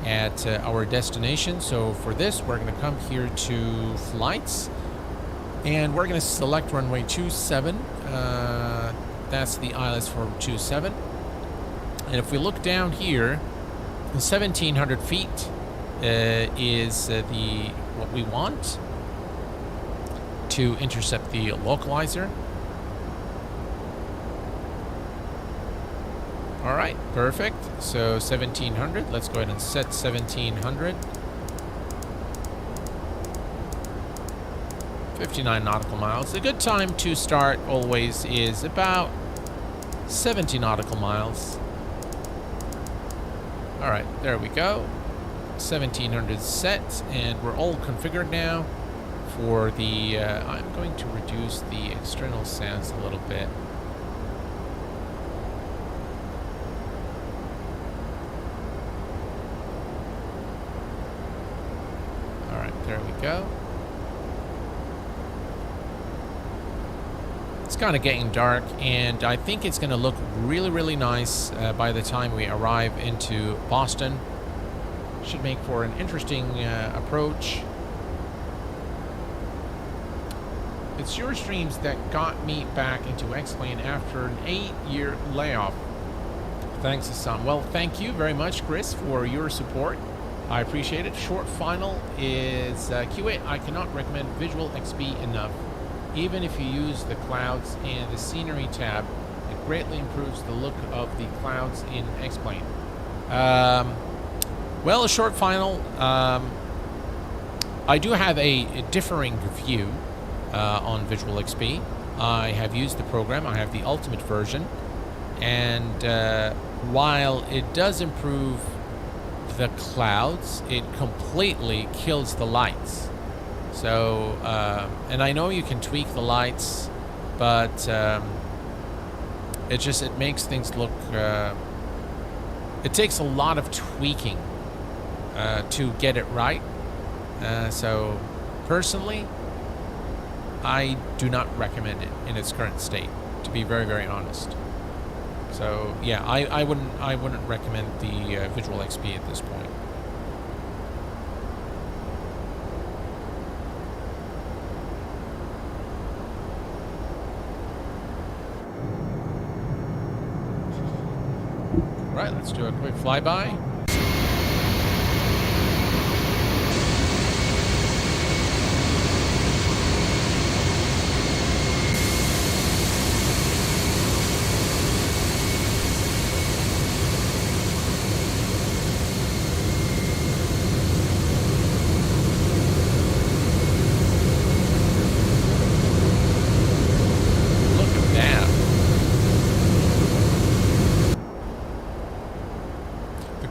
at our destination. So for this, we're going to come here to flights, and we're going to select runway 27. That's the ILS for 27. And if we look down here, 1,700 feet is what we want to intercept the localizer. All right, perfect. So 1,700. Let's go ahead and set 1,700. 59 nautical miles. A good time to start always is about 70 nautical miles. All right, there we go. 1700 set, and we're all configured now for the... I'm going to reduce the external sounds a little bit. All right, there we go. It's kind of getting dark, and I think it's going to look really, really nice by the time we arrive into Boston. Should make for an interesting approach. It's your streams that got me back into X-Plane after an 8-year layoff. Thanks, Hassan. Well, thank you very much, Chris, for your support. I appreciate it. Short final is Q8. I cannot recommend Visual XP enough. Even if you use the clouds and the scenery tab, it greatly improves the look of the clouds in X-Plane. Well, a short final. I do have a differing view on Visual XP. I have used the program. I have the ultimate version. And while it does improve the clouds, it completely kills the lights. So, and I know you can tweak the lights, but it makes things look, it takes a lot of tweaking to get it right. So, personally, I do not recommend it in its current state, to be very, very honest. So, yeah, I wouldn't recommend the Visual XP at this point. Right, let's do a quick flyby.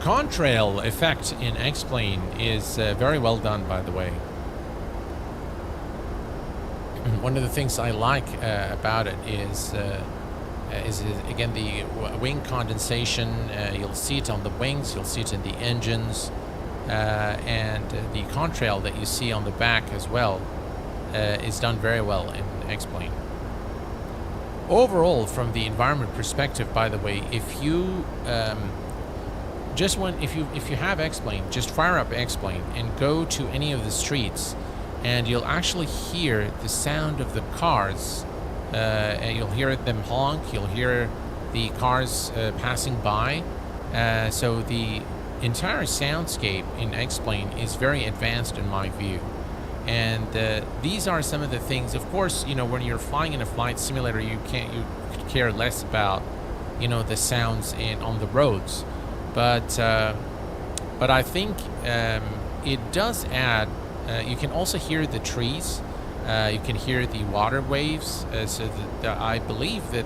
Contrail effect in X-Plane is very well done, by the way. One of the things I like about it is again the wing condensation. You'll see it on the wings, you'll see it in the engines, and the contrail that you see on the back as well is done very well in X-Plane. Overall, from the environment perspective, by the way, if you if you have X-Plane, just fire up X-Plane and go to any of the streets, and you'll actually hear the sound of the cars. And you'll hear them honk. You'll hear the cars passing by. So the entire soundscape in X-Plane is very advanced in my view. And these are some of the things. Of course, you know, when you're flying in a flight simulator, you care less about, you know, the sounds on the roads. But I think it does add. You can also hear the trees. You can hear the water waves. So that I believe that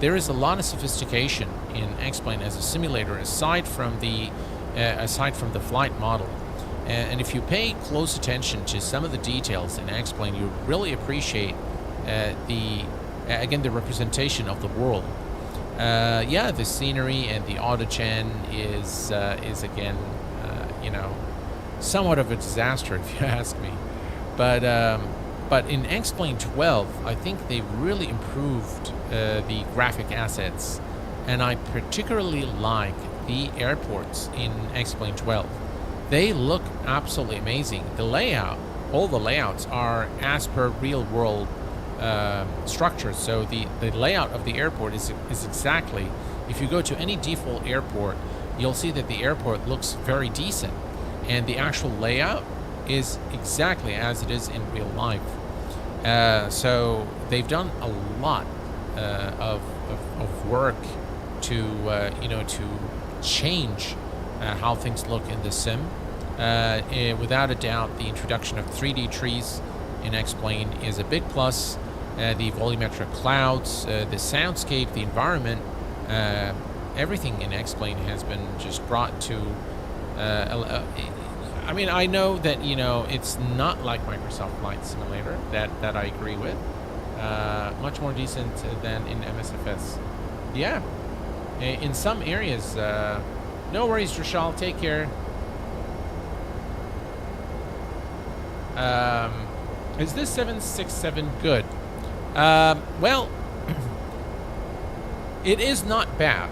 there is a lot of sophistication in X-Plane as a simulator, aside from the flight model. And if you pay close attention to some of the details in X-Plane, you really appreciate the representation of the world. Yeah, the scenery and the autogen is again, you know, somewhat of a disaster if you ask me. But in X-Plane 12, I think they really improved the graphic assets, and I particularly like the airports in X-Plane 12. They look absolutely amazing. The layout, all the layouts are as per real world structure. So the layout of the airport is exactly, if you go to any default airport, you'll see that the airport looks very decent, and the actual layout is exactly as it is in real life. So they've done a lot of work to to change how things look in the sim. Without a doubt, the introduction of 3D trees in X-Plane is a big plus. The volumetric clouds, the soundscape, the environment everything in X-Plane has been just brought to. I mean, I know that it's not like Microsoft Flight Simulator. That I agree with. Much more decent than in MSFS. Yeah, in some areas. No worries, Rashal. Take care. Is this 767 good? Well, it is not bad.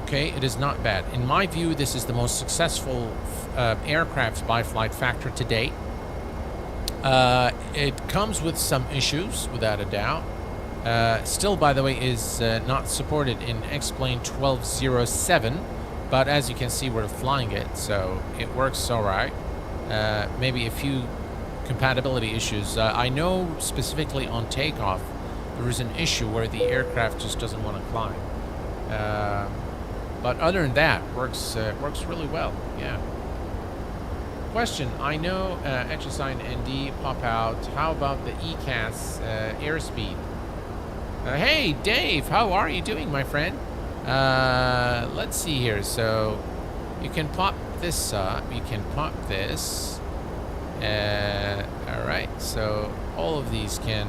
Okay, it is not bad. In my view, this is the most successful aircraft by Flight Factor to date. It comes with some issues, without a doubt. Still, by the way, is not supported in X-Plane 1207, but as you can see, we're flying it, so it works all right. Maybe a few compatibility issues. I know specifically on takeoff, there is an issue where the aircraft just doesn't want to climb. But other than that, works really well. Yeah. Question: I know HSI and ND pop out. How about the ECAS airspeed? Hey, Dave, how are you doing, my friend? Let's see here. So you can pop this up. You can pop this. All right. So all of these can.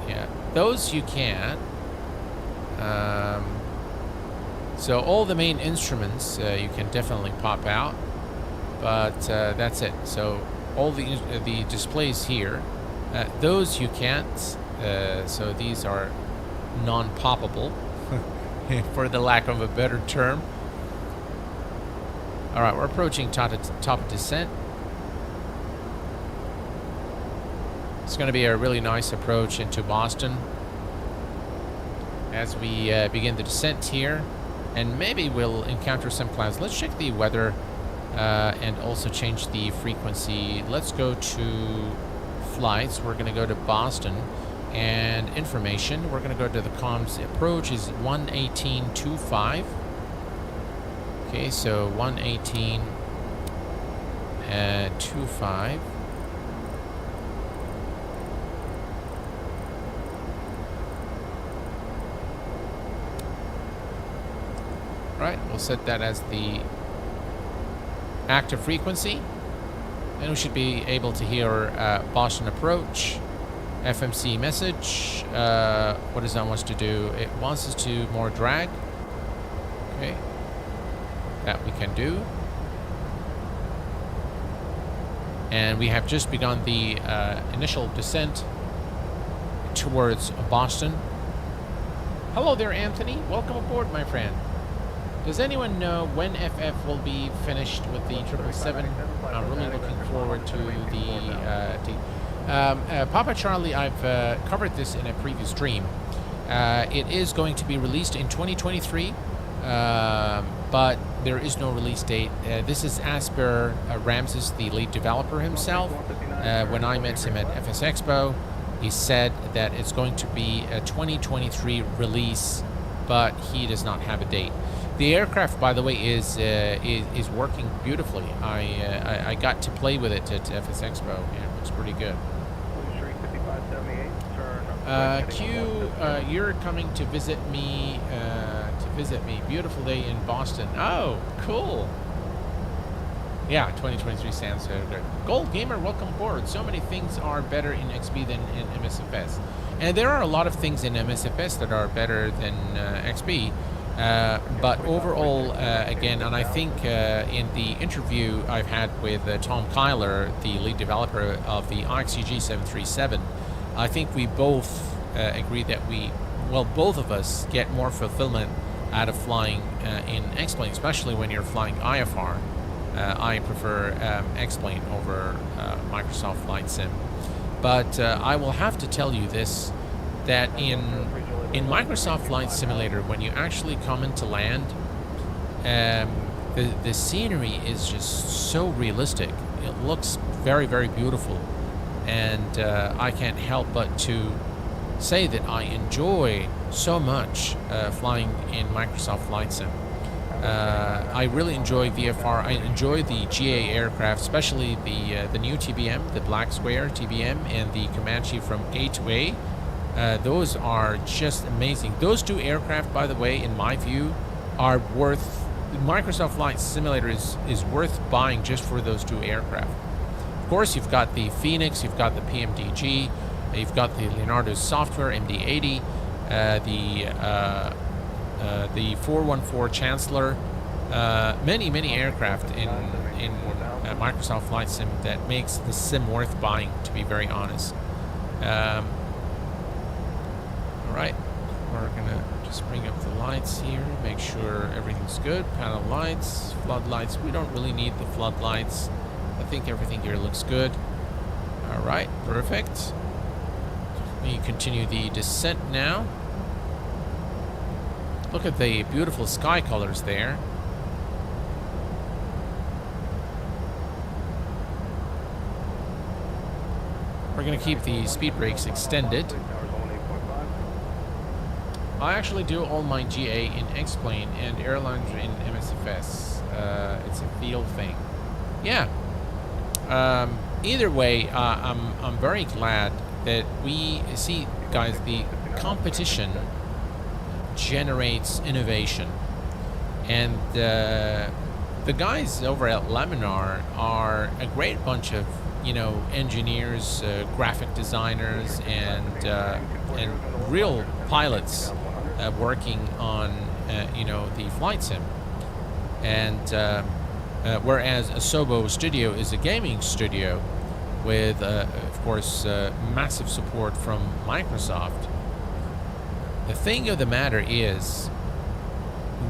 Yeah. Those you can't. So all the main instruments you can definitely pop out. But that's it. So all the displays here, those you can't. So these are non-poppable, for the lack of a better term. All right, we're approaching top of descent. It's going to be a really nice approach into Boston as we begin the descent here, and maybe we'll encounter some clouds. Let's check the weather. And also change the frequency. Let's go to flights. We're going to go to Boston. And information, we're going to go to the comms. Approach is 118.25. Okay, so 118.25. Right, we'll set that as the active frequency, and we should be able to hear Boston approach, FMC message. What does that want us to do? It wants us to more drag. Okay, that we can do. And we have just begun the initial descent towards Boston. Hello there, Anthony. Welcome aboard, my friend. Does anyone know when FF will be finished with the 777? I'm really looking forward to the Papa Charlie. I've covered this in a previous stream. It is going to be released in 2023, but there is no release date. This is as per Ramses, the lead developer himself. When I met him at FS Expo, he said that it's going to be a 2023 release, but he does not have a date. The aircraft, by the way, is working beautifully. I got to play with it at FS Expo, and it looks pretty good. Q, you're coming to visit me. Beautiful day in Boston. Oh, cool. Yeah, 2023 sounds good. Gold Gamer, welcome aboard. So many things are better in XP than in MSFS, and there are a lot of things in MSFS that are better than XP. But overall, again, and I think in the interview I've had with Tom Kyler, the lead developer of the IXCG 737, I think we both agree that both of us get more fulfillment out of flying in X-Plane, especially when you're flying IFR. I prefer X-Plane over Microsoft Flight Sim. But I will have to tell you this, that in Microsoft Flight Simulator, when you actually come into land, the scenery is just so realistic. It looks very, very beautiful. And I can't help but to say that I enjoy so much flying in Microsoft Flight Sim. I really enjoy VFR. I enjoy the GA aircraft, especially the new TBM, the Black Square TBM, and the Comanche from A to A. Those are just amazing. Those two aircraft, by the way, in my view, are worth. Microsoft Flight Simulator is worth buying just for those two aircraft. Of course, you've got the Phoenix, you've got the PMDG, you've got the Leonardo software MD-80, the 414 Chancellor, many aircraft in Microsoft Flight Sim that makes the sim worth buying, to be very honest. All right, we're gonna just bring up the lights here, make sure everything's good. Panel lights, floodlights. We don't really need the floodlights. I think everything here looks good. All right, perfect. We continue the descent now. Look at the beautiful sky colors there. We're going to keep the speed brakes extended. I actually do all my GA in X-Plane and airlines in MSFS. It's a field thing. Yeah. Either way, I'm very glad that we see, guys, the competition generates innovation, and the guys over at Laminar are a great bunch of engineers, graphic designers, and real pilots working on the flight sim. And whereas Asobo Studio is a gaming studio with of course massive support from Microsoft. The thing of the matter is,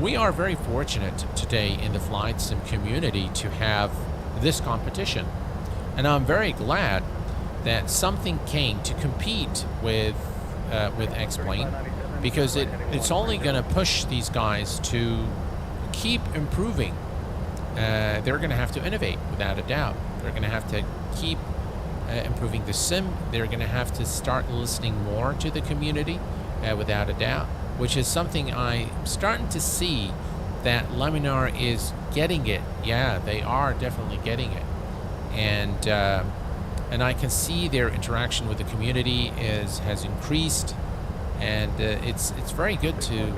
we are very fortunate today in the flight sim community to have this competition. And I'm very glad that something came to compete with X-Plane, because it's only going to push these guys to keep improving. They're going to have to innovate, without a doubt. They're going to have to keep improving the sim. They're going to have to start listening more to the community, without a doubt, which is something I'm starting to see that Laminar is getting it. Yeah, they are definitely getting it. And I can see their interaction with the community has increased, and it's very good to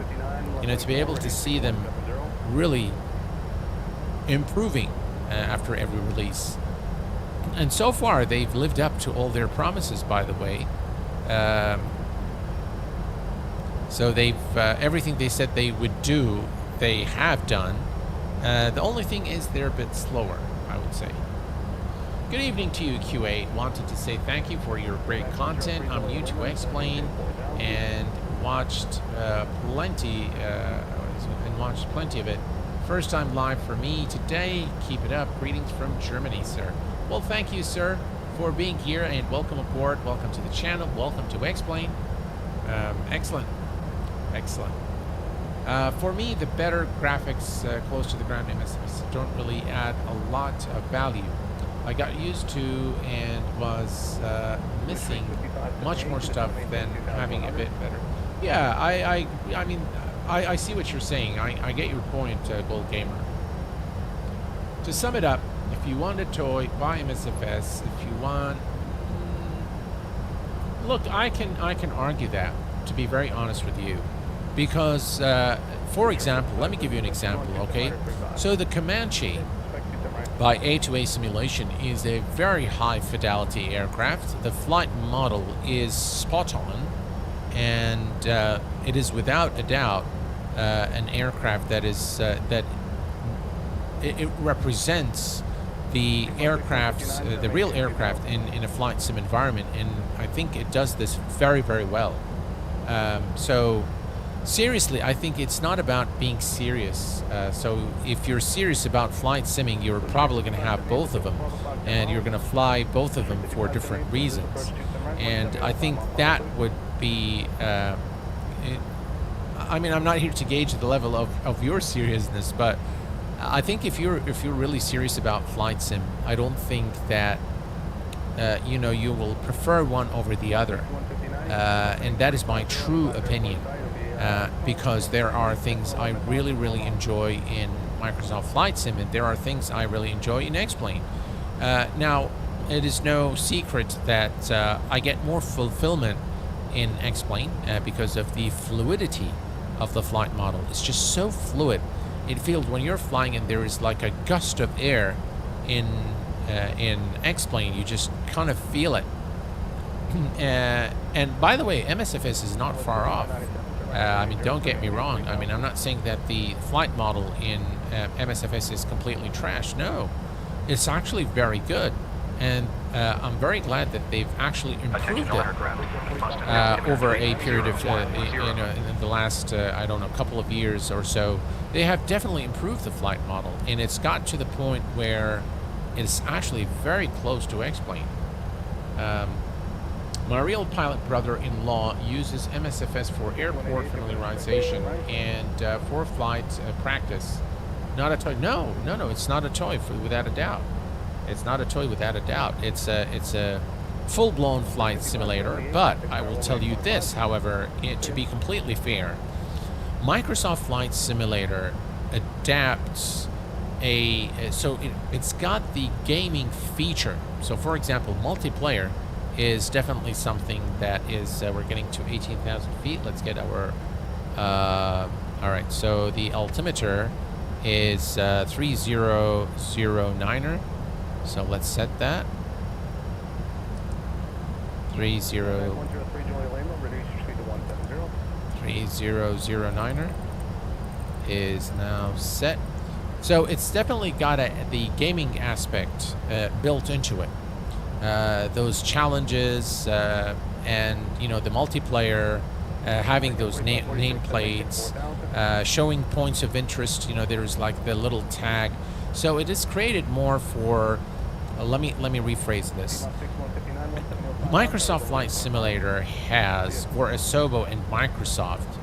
to be able to see them really improving after every release. And so far they've lived up to all their promises, by the way. So they've everything they said they would do, they have done. The only thing is they're a bit slower, I would say. Good evening to you, Q8. Wanted to say thank you for your great content. I'm new to X-Plane and watched plenty of it. First time live for me today. Keep it up. Greetings from Germany, sir. Well, thank you, sir, for being here, and welcome aboard. Welcome to the channel. Welcome to X-Plane. Excellent. For me, the better graphics close to the ground images don't really add a lot of value. I got used to and was missing much more stuff than having a bit better. Yeah, I mean, I see what you're saying. I get your point, Gold Gamer. To sum it up, if you want a toy, buy MSFS. If you want, look, I can argue that, to be very honest with you, because for example, let me give you an example. Okay, so the Comanche by A2A Simulation is a very high fidelity aircraft. The flight model is spot on, and it is without a doubt an aircraft that is it represents the aircraft's the real aircraft in a flight sim environment, and I think it does this very, very well. So seriously, I think it's not about being serious. So if you're serious about flight simming, you're probably going to have both of them, and you're going to fly both of them for different reasons. And I think that would be I mean, I'm not here to gauge the level of your seriousness, but I think if you're really serious about flight sim, I don't think that you will prefer one over the other, and that is my true opinion. Because there are things I really, really enjoy in Microsoft Flight Sim, and there are things I really enjoy in X-Plane. Now, it is no secret that I get more fulfillment in X-Plane because of the fluidity of the flight model. It's just so fluid. It feels when you're flying and there is like a gust of air in X-plane, you just kind of feel it. And by the way, MSFS is not far off. I mean, don't get me wrong. I mean, I'm not saying that the flight model in MSFS is completely trash. No, it's actually very good. And I'm very glad that they've actually improved it over a period of, in the last, I don't know, couple of years or so. They have definitely improved the flight model, and it's got to the point where it's actually very close to X-plane. My real pilot brother-in-law uses MSFS for airport familiarization and for flight practice. Not a toy. No, it's not a toy, without a doubt. It's not a toy without a doubt. It's a full-blown flight simulator. But I will tell you this, however, to be completely fair, Microsoft Flight Simulator adapts it's got the gaming feature. So, for example, multiplayer is definitely something that is we're getting to 18,000 feet. Let's get our all right. So the altimeter is 3009er. So let's set that 3009er is now set. So it's definitely got the gaming aspect built into it. Those challenges and the multiplayer, having those nameplates, showing points of interest. There's like the little tag. So it is created more for. Let me rephrase this. Microsoft Flight Simulator has, or Asobo and Microsoft,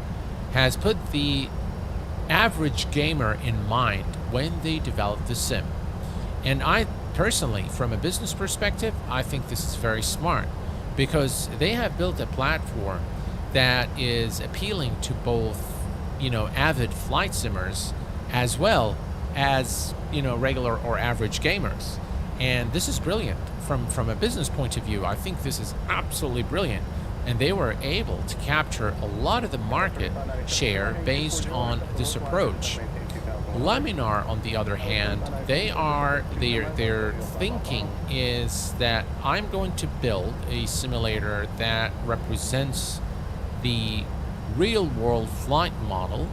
has put the average gamer in mind when they develop the sim. And I personally, from a business perspective, I think this is very smart because they have built a platform that is appealing to both, avid flight simmers as well as, regular or average gamers. And this is brilliant from a business point of view. I think this is absolutely brilliant. And they were able to capture a lot of the market share based on this approach. Laminar, on the other hand, their thinking is that I'm going to build a simulator that represents the real-world flight model,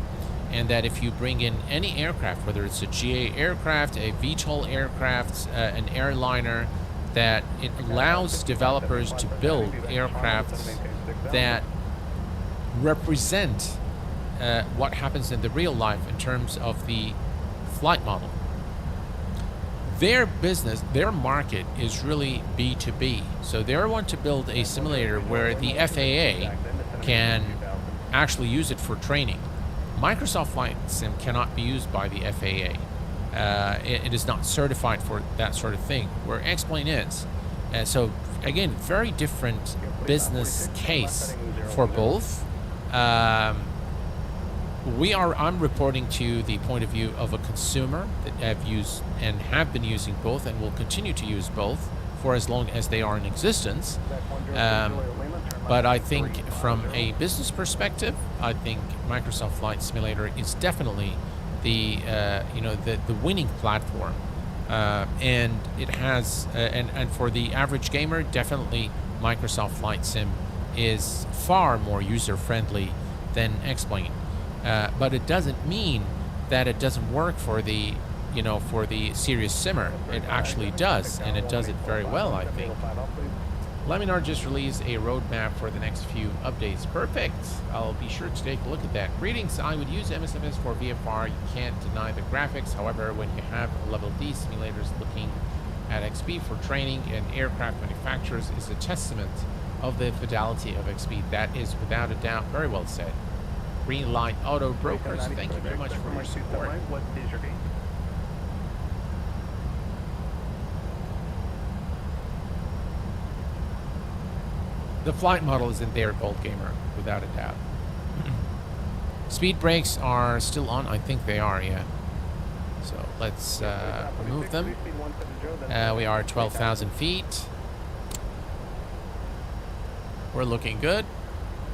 and that if you bring in any aircraft, whether it's a GA aircraft, a VTOL aircraft, an airliner, that it allows developers to build aircrafts that represent what happens in the real life in terms of the flight model. Their business, their market is really B2B. So they want to build a simulator where the FAA can actually use it for training. Microsoft Flight Sim cannot be used by the FAA. It is not certified for that sort of thing, where X-plane is. So again, very different business case for both. I'm reporting to the point of view of a consumer that have used and have been using both and will continue to use both for as long as they are in existence. But I think from a business perspective, I think Microsoft Flight Simulator is definitely the winning platform, and it has and for the average gamer, definitely Microsoft Flight Sim is far more user friendly than X-plane. But it doesn't mean that it doesn't work for the serious simmer. It actually does, and it does it very well, I think. Laminar just released a roadmap for the next few updates. Perfect. I'll be sure to take a look at that. Greetings. I would use MSFS for VFR. You can't deny the graphics. However, when you have level D simulators looking at XP for training and aircraft manufacturers is a testament of the fidelity of XP. That is without a doubt very well said. Green Light Auto Brokers, thank you very much for your support. What is your gate? The flight model is in there, Gold Gamer, without a doubt. Speed brakes are still on. I think they are, yeah. So let's remove them. We are 12,000 feet. We're looking good.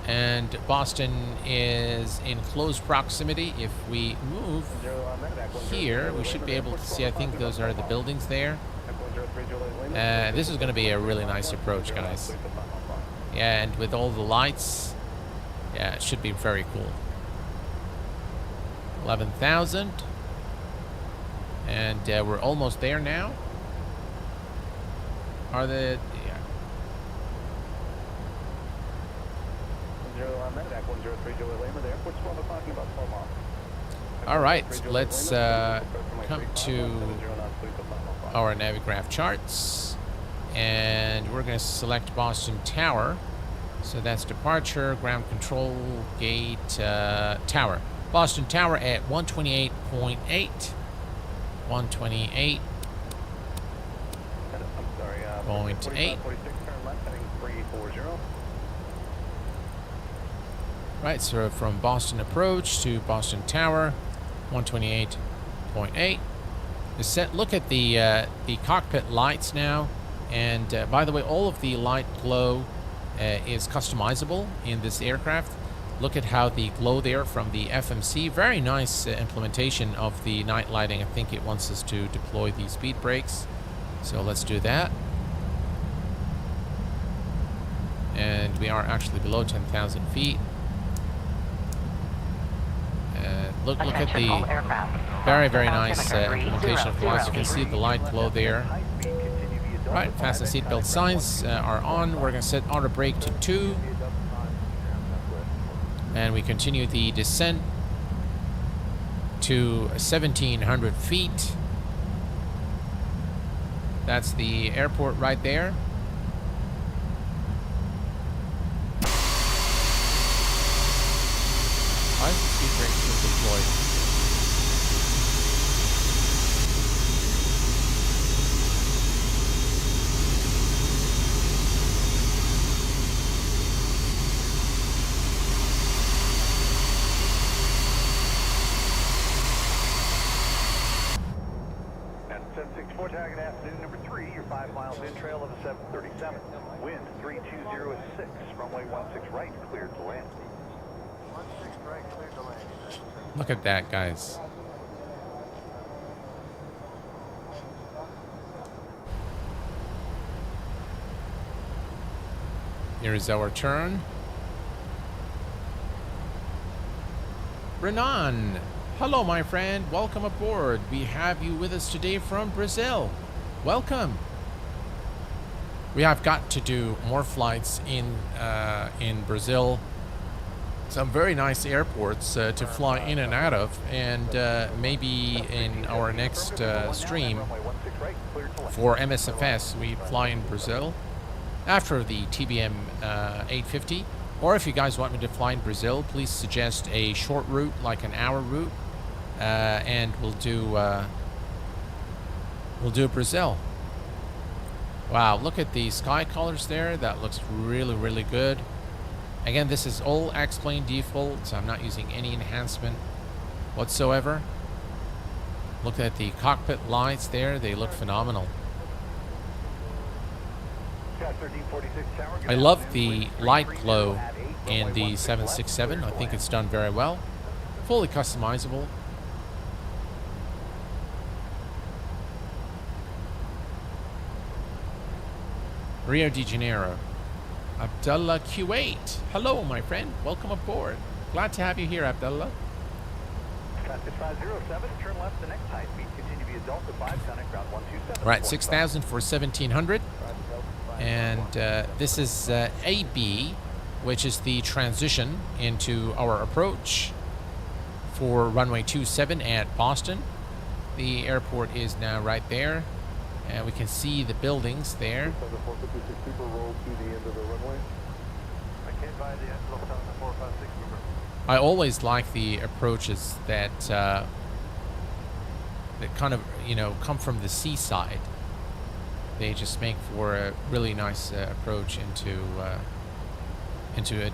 And Boston is in close proximity. If we move here, we should be able to see, I think those are the buildings there. This is going to be a really nice approach, guys. Yeah, and with all the lights, yeah, it should be very cool. 11,000. And we're almost there now. Are the... yeah. All right, let's come to our Navigraph charts, and we're going to select Boston Tower. So that's departure, ground control, gate, tower. Boston Tower at 128.8. 128. Going to 8. Right, so from Boston approach to Boston Tower, 128.8. Look at the cockpit lights now, and by the way, all of the light glow is customizable in this aircraft. Look at how the glow there from the FMC. Very nice implementation of the night lighting. I think it wants us to deploy the speed brakes, so let's do that. And we are actually below 10,000 feet. Look at the very nice implementation of the lights. You can see the light glow there. Right, fasten seatbelt signs are on. We're going to set auto brake to 2. And we continue the descent to 1,700 feet. That's the airport right there. Why is the speed brake still deployed? At 764 target afternoon number 3, you're 5 miles in trail of a 737. Wind 320 is 6, runway 16 right, cleared to land. Look at that, guys. Here is our turn. Renan, hello, my friend. Welcome aboard. We have you with us today from Brazil. Welcome. We have got to do more flights in Brazil. Some very nice airports to fly in and out of, and maybe in our next stream for MSFS we fly in Brazil after the TBM 850. Or if you guys want me to fly in Brazil, please suggest a short route, like an hour route, and we'll do Brazil. Wow, look at the sky colors there. That looks really good. Again, this is all X-Plane default, so I'm not using any enhancement whatsoever. Look at the cockpit lights there. They look phenomenal. I love the light glow in the 767. I think it's done very well. Fully customizable. Rio de Janeiro. Abdullah Kuwait. Hello, my friend. Welcome aboard. Glad to have you here, Abdullah. Fastest 507, turn left the next high speed. Continue via Delta 5, connect ground 127. Right, 6,000 for 1,700. And this is AB, which is the transition into our approach for runway 27 at Boston. The airport is now right there. And we can see the buildings there. I always like the approaches that that kind of, you know, come from the seaside. They just make for a really nice approach into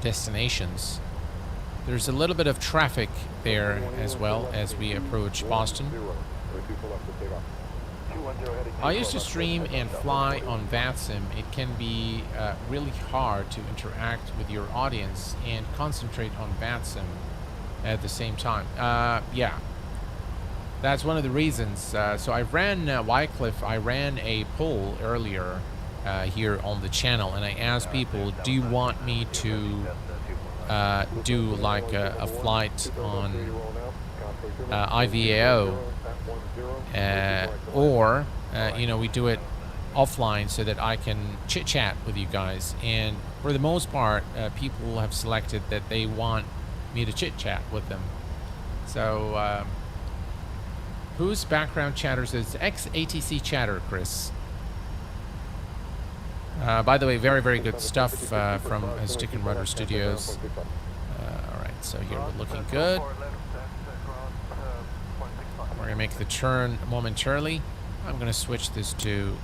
destinations. There's a little bit of traffic there as well as we approach Boston. I used to stream and fly on VATSIM. It can be really hard to interact with your audience and concentrate on VATSIM at the same time. Yeah, that's one of the reasons. So I ran Wycliffe. I ran a poll earlier here on the channel, and I asked people, do you want me to do like a flight on IVAO, or you know, we do it offline so that I can chit chat with you guys. And for the most part, people have selected that they want me to chit chat with them. So whose background chatters is ex-ATC chatter, Chris? By the way, very, very good stuff from Stick and Rudder Studios. All right, so here we're looking good. We're going to make the turn momentarily. I'm going to switch this to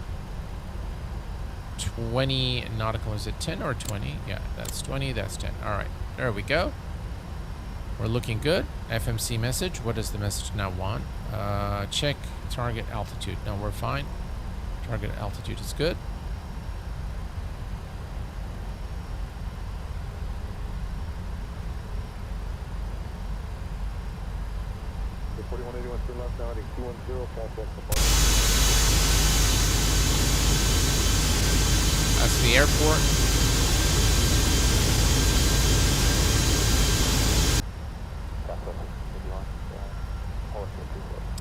20 nautical. Is it 10 or 20? Yeah, that's 20, that's 10. All right, there we go. We're looking good. FMC message. What does the message now want? Check target altitude. No, we're fine. Target altitude is good. That's the airport.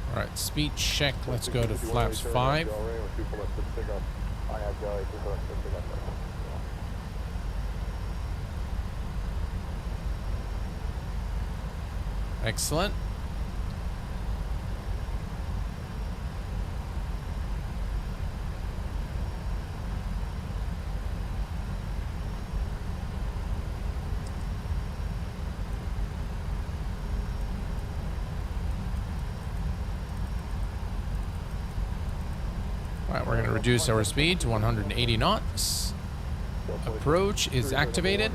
All right, speed check. Let's go to flaps 5. Excellent. Alright, we're going to reduce our speed to 180 knots. Approach is activated.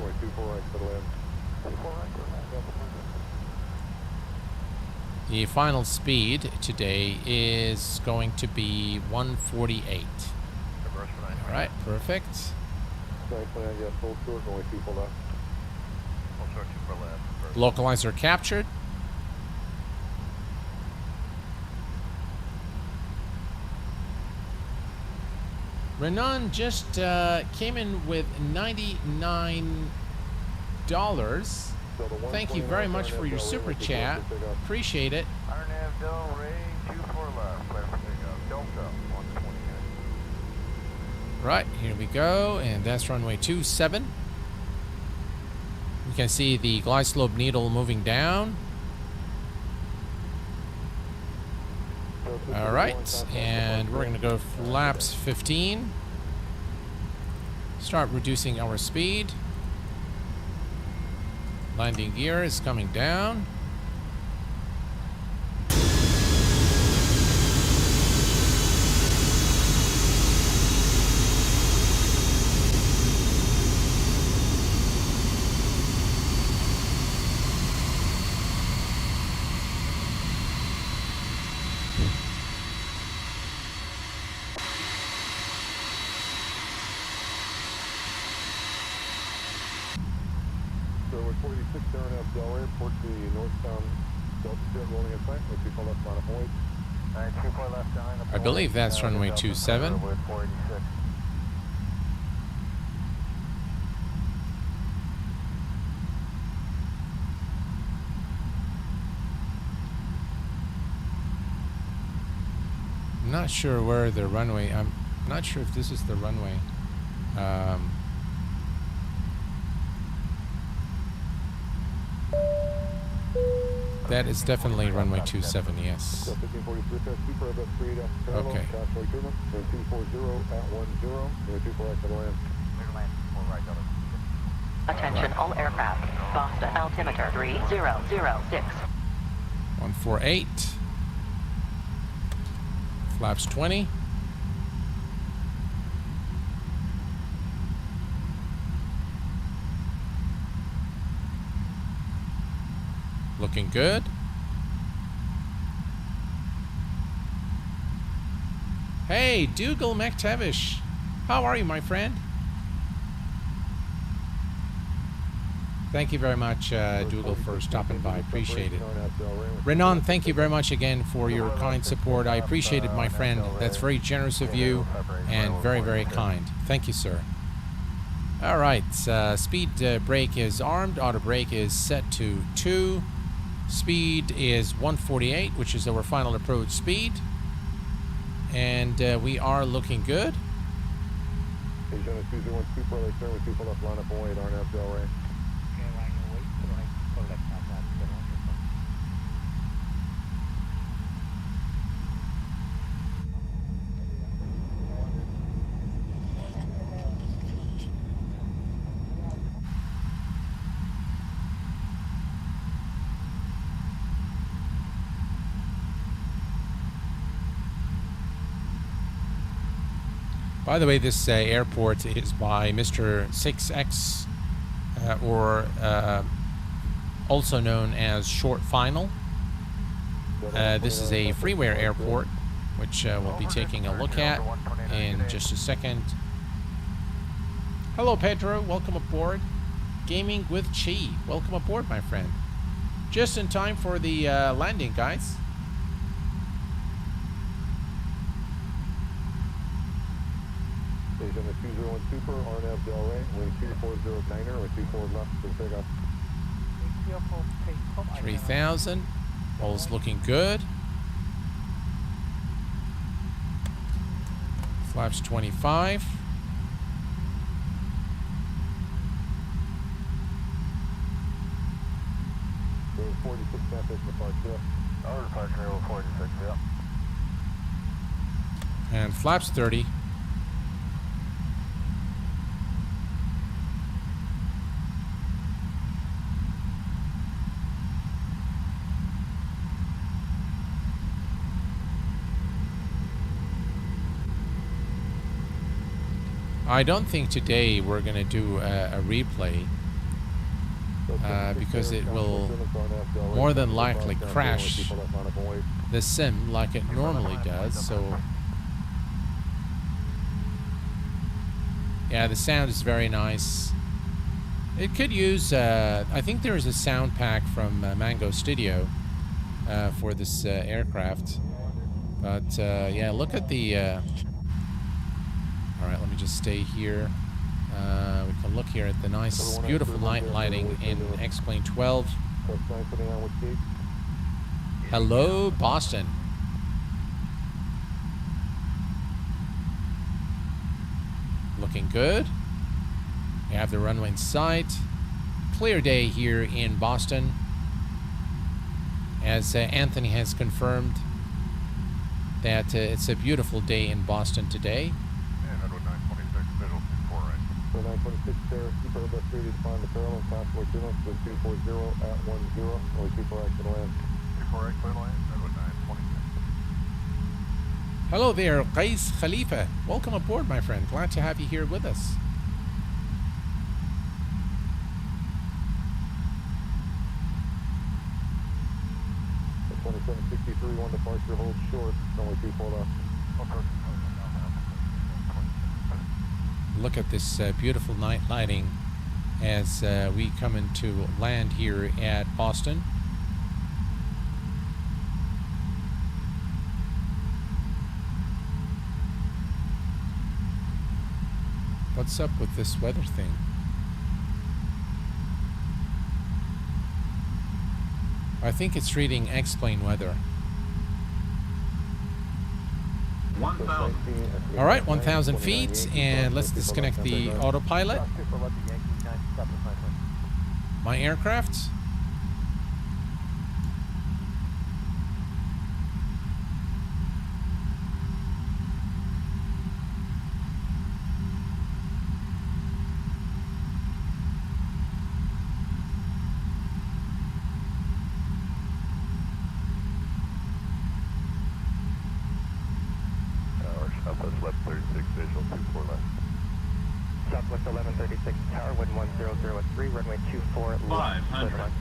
The final speed today is going to be 148. Alright, perfect. Localizer captured. Renan just came in with $99. Thank you very much for your super chat. Appreciate it. Right, here we go, and that's runway 27. You can see the glide slope needle moving down. All right, and we're going to go flaps 15. Start reducing our speed. Landing gear is coming down. I believe that's runway 27. I'm not sure where the runway. I'm not sure if this is the runway. That is definitely runway 27, yes. Okay. Attention all aircraft. Boston altimeter 3006. 148. Flaps 20. Looking good. Hey, Dougal McTavish. How are you, my friend? Thank you very much, Dougal, for stopping by. Appreciate it. Renan, thank you very much again for your kind support. I appreciate it, my friend. That's very generous of you and very, very kind. Thank you, sir. All right. Speed brake is armed. Auto brake is set to 2. Speed is 148, which is our final approach speed. And we are looking good. By the way, this airport is by Mr. 6X, or also known as Short Final. This is a freeware airport, which we'll be taking a look at in just a second. Hello, Pedro. Welcome aboard. Gaming with Chi. Welcome aboard, my friend. Just in time for the landing, guys. Station 201 Super, RNAV Delray, wind 2409er, with 24 left to takeoff. 3,000. All's looking good. Flaps 25. Road 46 traffic departure. Our departure road 46, yeah. And flaps 30. I don't think today we're going to do a replay because it will more than likely crash the sim like it normally does. So yeah, the sound is very nice. It could use, I think there is a sound pack from Mango Studio for this aircraft. But yeah, look at the... Alright, let me just stay here. We can look here at the nice, beautiful night lighting in X-Plane 12. Hello, Boston. Looking good. We have the runway in sight. Clear day here in Boston. As Anthony has confirmed that it's a beautiful day in Boston today. 926 there, super bus ready to find the parallel, possible signal, with 240 at 10, only 24 exit land. 24 exit land, Redwood 926. Hello there, Qais Khalifa. Welcome aboard, my friend. Glad to have you here with us. The 2763, one departure, hold short, only 24 left. Look at this beautiful night lighting as we come into land here at Boston. What's up with this weather thing? I think it's reading X-Plane weather. 1,000. All right, 1,000 feet, and let's disconnect the autopilot. My aircraft. Southwest left 36, visual 24 left. Southwest 1136 Tower, wind 1003, runway 24 left. 500.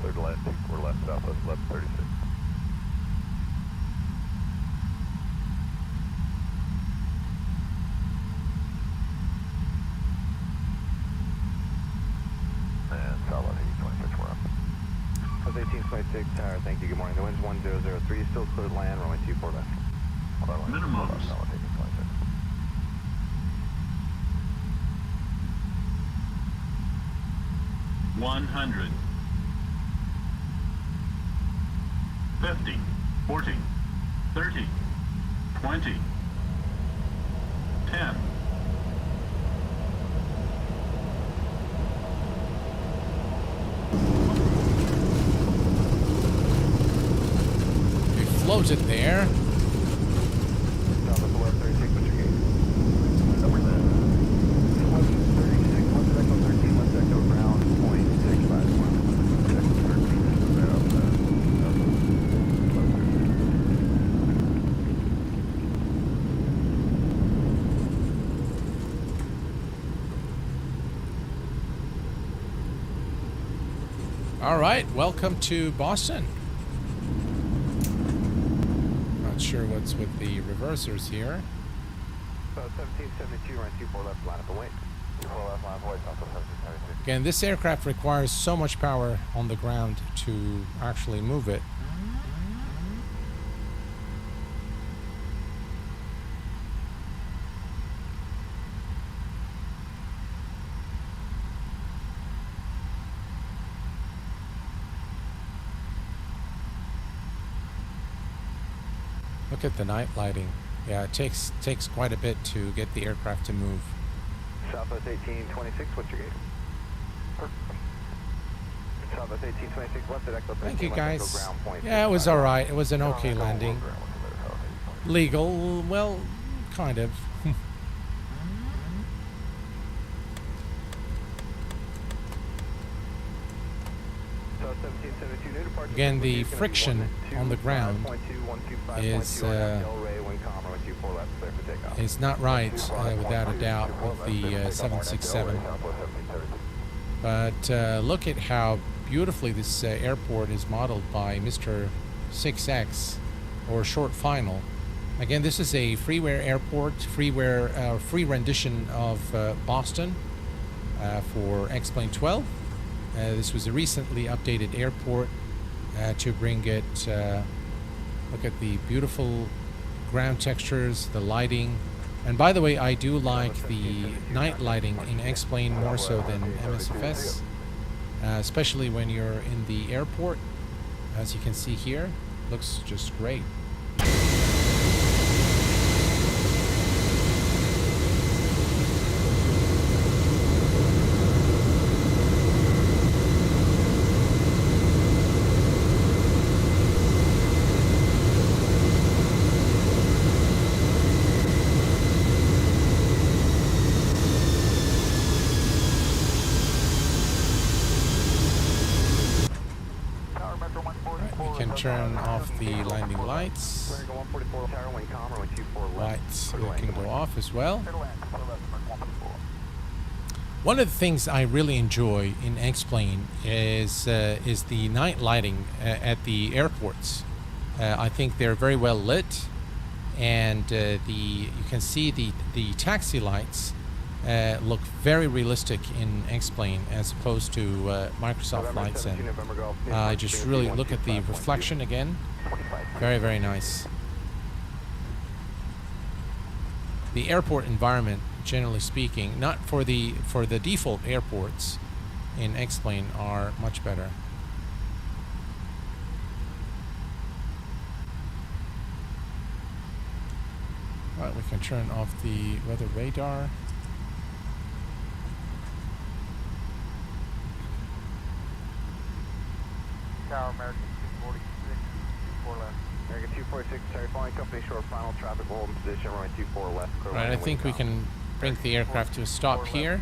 Third land, 24 left, Southwest left 36. South 1826 Tower, thank you, good morning. The wind's 1003, still clear to land, runway 24 left. Minimums. 100. 50. 40. 30. 20. 10. We floated there. Southwest 1136, what's your gate? Number 1136, what's the echo 13, what's the echo ground, 0.651. All right, welcome to Boston. Not sure what's with the reversers here. 1772, run 24 left, line up and wait. 24 left, line up and wait, Southwest 1776. Again, this aircraft requires so much power on the ground to actually move it. Look at the night lighting. Yeah, it takes quite a bit to get the aircraft to move. Southwest 1826, what's your gate? Southwest 1826, left at echo 13, Thank you, left echo guys. ground, 0.651. Yeah, it was all right. It was an okay landing. Legal, well, kind of. Again, the friction on the ground is not right, without a doubt, with the 767. But look at how beautifully this airport is modeled by Mr. 6X, or Short Final. Again, this is a freeware airport, free rendition of Boston for X-Plane 12. This was a recently updated airport to bring it, look at the beautiful ground textures, the lighting. And by the way, I do like the night lighting in X-Plane more so than MSFS, especially when you're in the airport. As you can see here, looks just great. Turn off the landing lights. Lights can go off as well. One of the things I really enjoy in X-Plane is the night lighting at the airports. I think they're very well lit, and you can see the taxi lights look very realistic in X-Plane as opposed to Microsoft lights, and I just really look at the reflection again. Very, very nice. The airport environment, generally speaking, not for the default airports in X-Plane, are much better. Right, we can turn off the weather radar. American 246, 24 left. American 246, sorry, following company short final, traffic will hold in position, runway 24 left. Right, I think we can bring the aircraft to a stop here.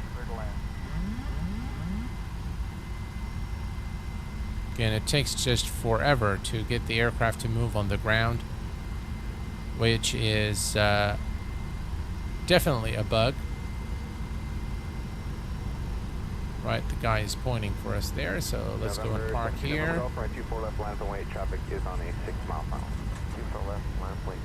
Again, it takes just forever to get the aircraft to move on the ground, which is definitely a bug. Right, the guy is pointing for us there, so let's go and park here. 24 left, line and wait. Traffic is on a 6 mile final. 24 left, line and wait.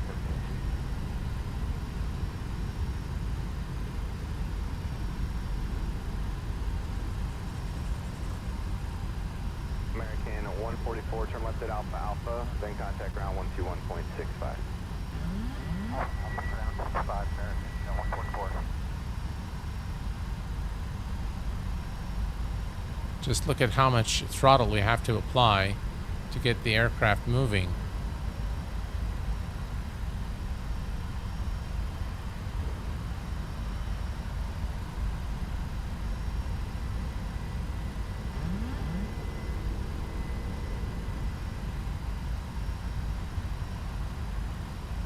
American 145, 4, turn left at Alpha Alpha, then contact ground 121.65. Ground 5, American, 124. Just look at how much throttle we have to apply to get the aircraft moving.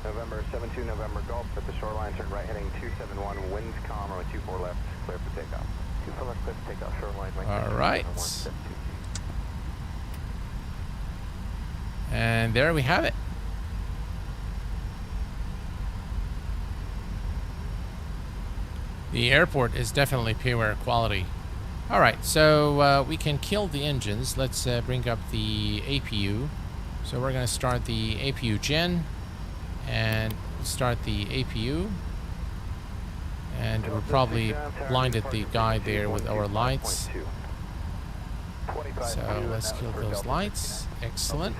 November 72, November Gulf, at the shoreline, turn right heading 271, winds calm, runway 24 left, clear for takeoff. 24 left, clear for takeoff, shoreline, All right. And there we have it. The airport is definitely Payware quality. All right, so we can kill the engines. Let's bring up the APU. So we're going to start the APU gen and start the APU. And we're probably blinded the guy there with our lights. So let's kill those lights. Excellent.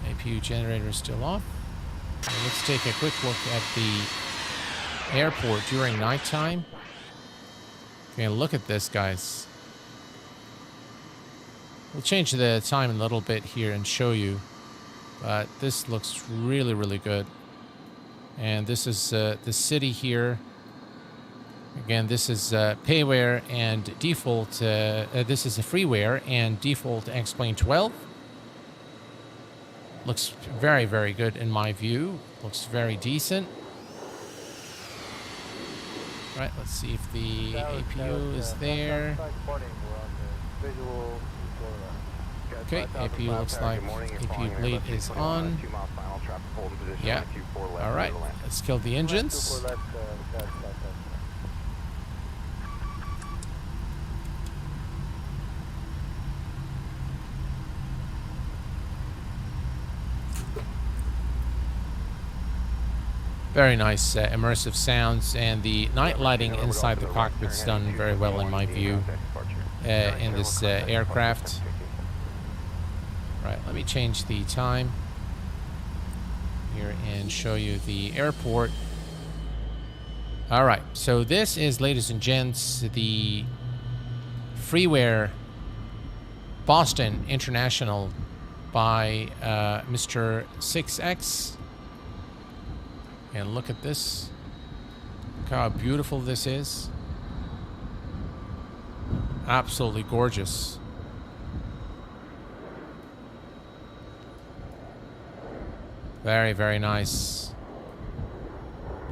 APU generator is still off. So let's take a quick look at the airport during nighttime. Okay, look at this, guys. We'll change the time a little bit here and show you. But this looks really, really good. And this is the city here. Again, this is Payware and default. This is a freeware and default X-Plane 12. Looks very, very good in my view. Looks very decent. Right, let's see if the APU is there. Okay, APU looks like APU bleed is on. Yeah. All right, let's kill the engines. Very nice immersive sounds, and the night lighting inside the cockpit's done very well in my view in this aircraft. Right, let me change the time here and show you the airport. All right, so this is, ladies and gents, the freeware Boston International by Mr. 6X. And look at this. Look how beautiful this is. Absolutely gorgeous. Very, very nice.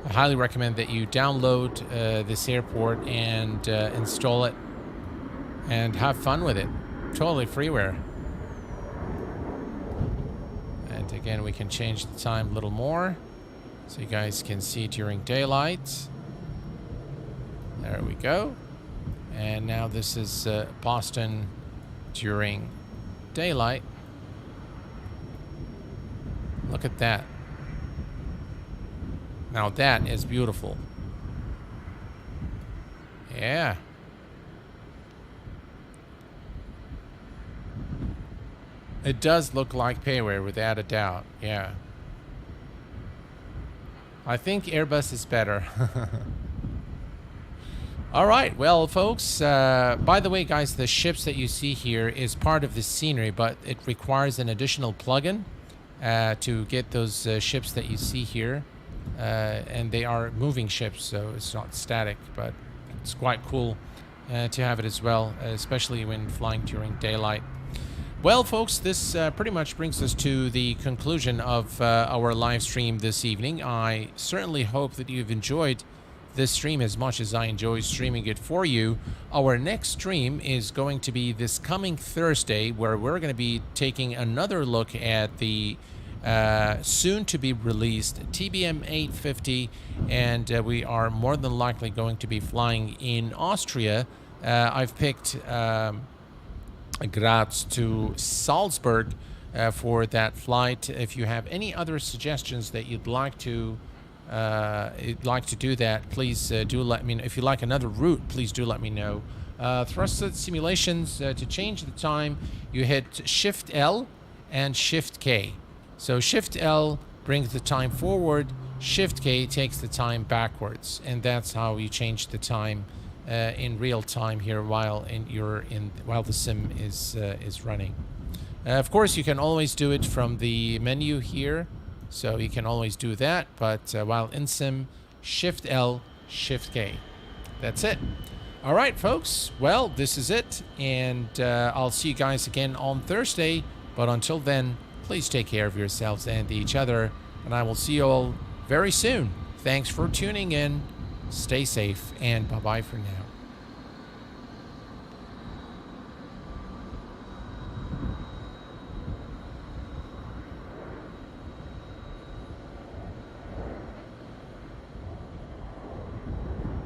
I highly recommend that you download this airport and install it and have fun with it. Totally freeware. And again, we can change the time a little more so you guys can see during daylight. There we go. And now this is Boston during daylight. Look at that. Now that is beautiful. Yeah. It does look like Payware without a doubt. Yeah. I think Airbus is better. All right, well, folks, by the way, guys, the ships that you see here is part of the scenery, but it requires an additional plugin to get those ships that you see here. And they are moving ships, so it's not static, but it's quite cool to have it as well, especially when flying during daylight. Well, folks, this pretty much brings us to the conclusion of our live stream this evening. I certainly hope that you've enjoyed this stream as much as I enjoy streaming it for you. Our next stream is going to be this coming Thursday, where we're going to be taking another look at the soon to be released TBM 850, and we are more than likely going to be flying in Austria. I've picked Graz to Salzburg for that flight. If you have any other suggestions that you'd like to you'd like to do that, please do let me know. If you like another route, please do let me know. Thrust simulations, to change the time, you hit Shift L and Shift K. So Shift L brings the time forward, Shift K takes the time backwards, and that's how you change the time in real time here while the sim is running. Of course, you can always do it from the menu here, so you can always do that. But while in sim, Shift L, Shift K. That's it. All right, folks. Well, this is it, and I'll see you guys again on Thursday. But until then, please take care of yourselves and each other, and I will see you all very soon. Thanks for tuning in. Stay safe, and bye-bye for now.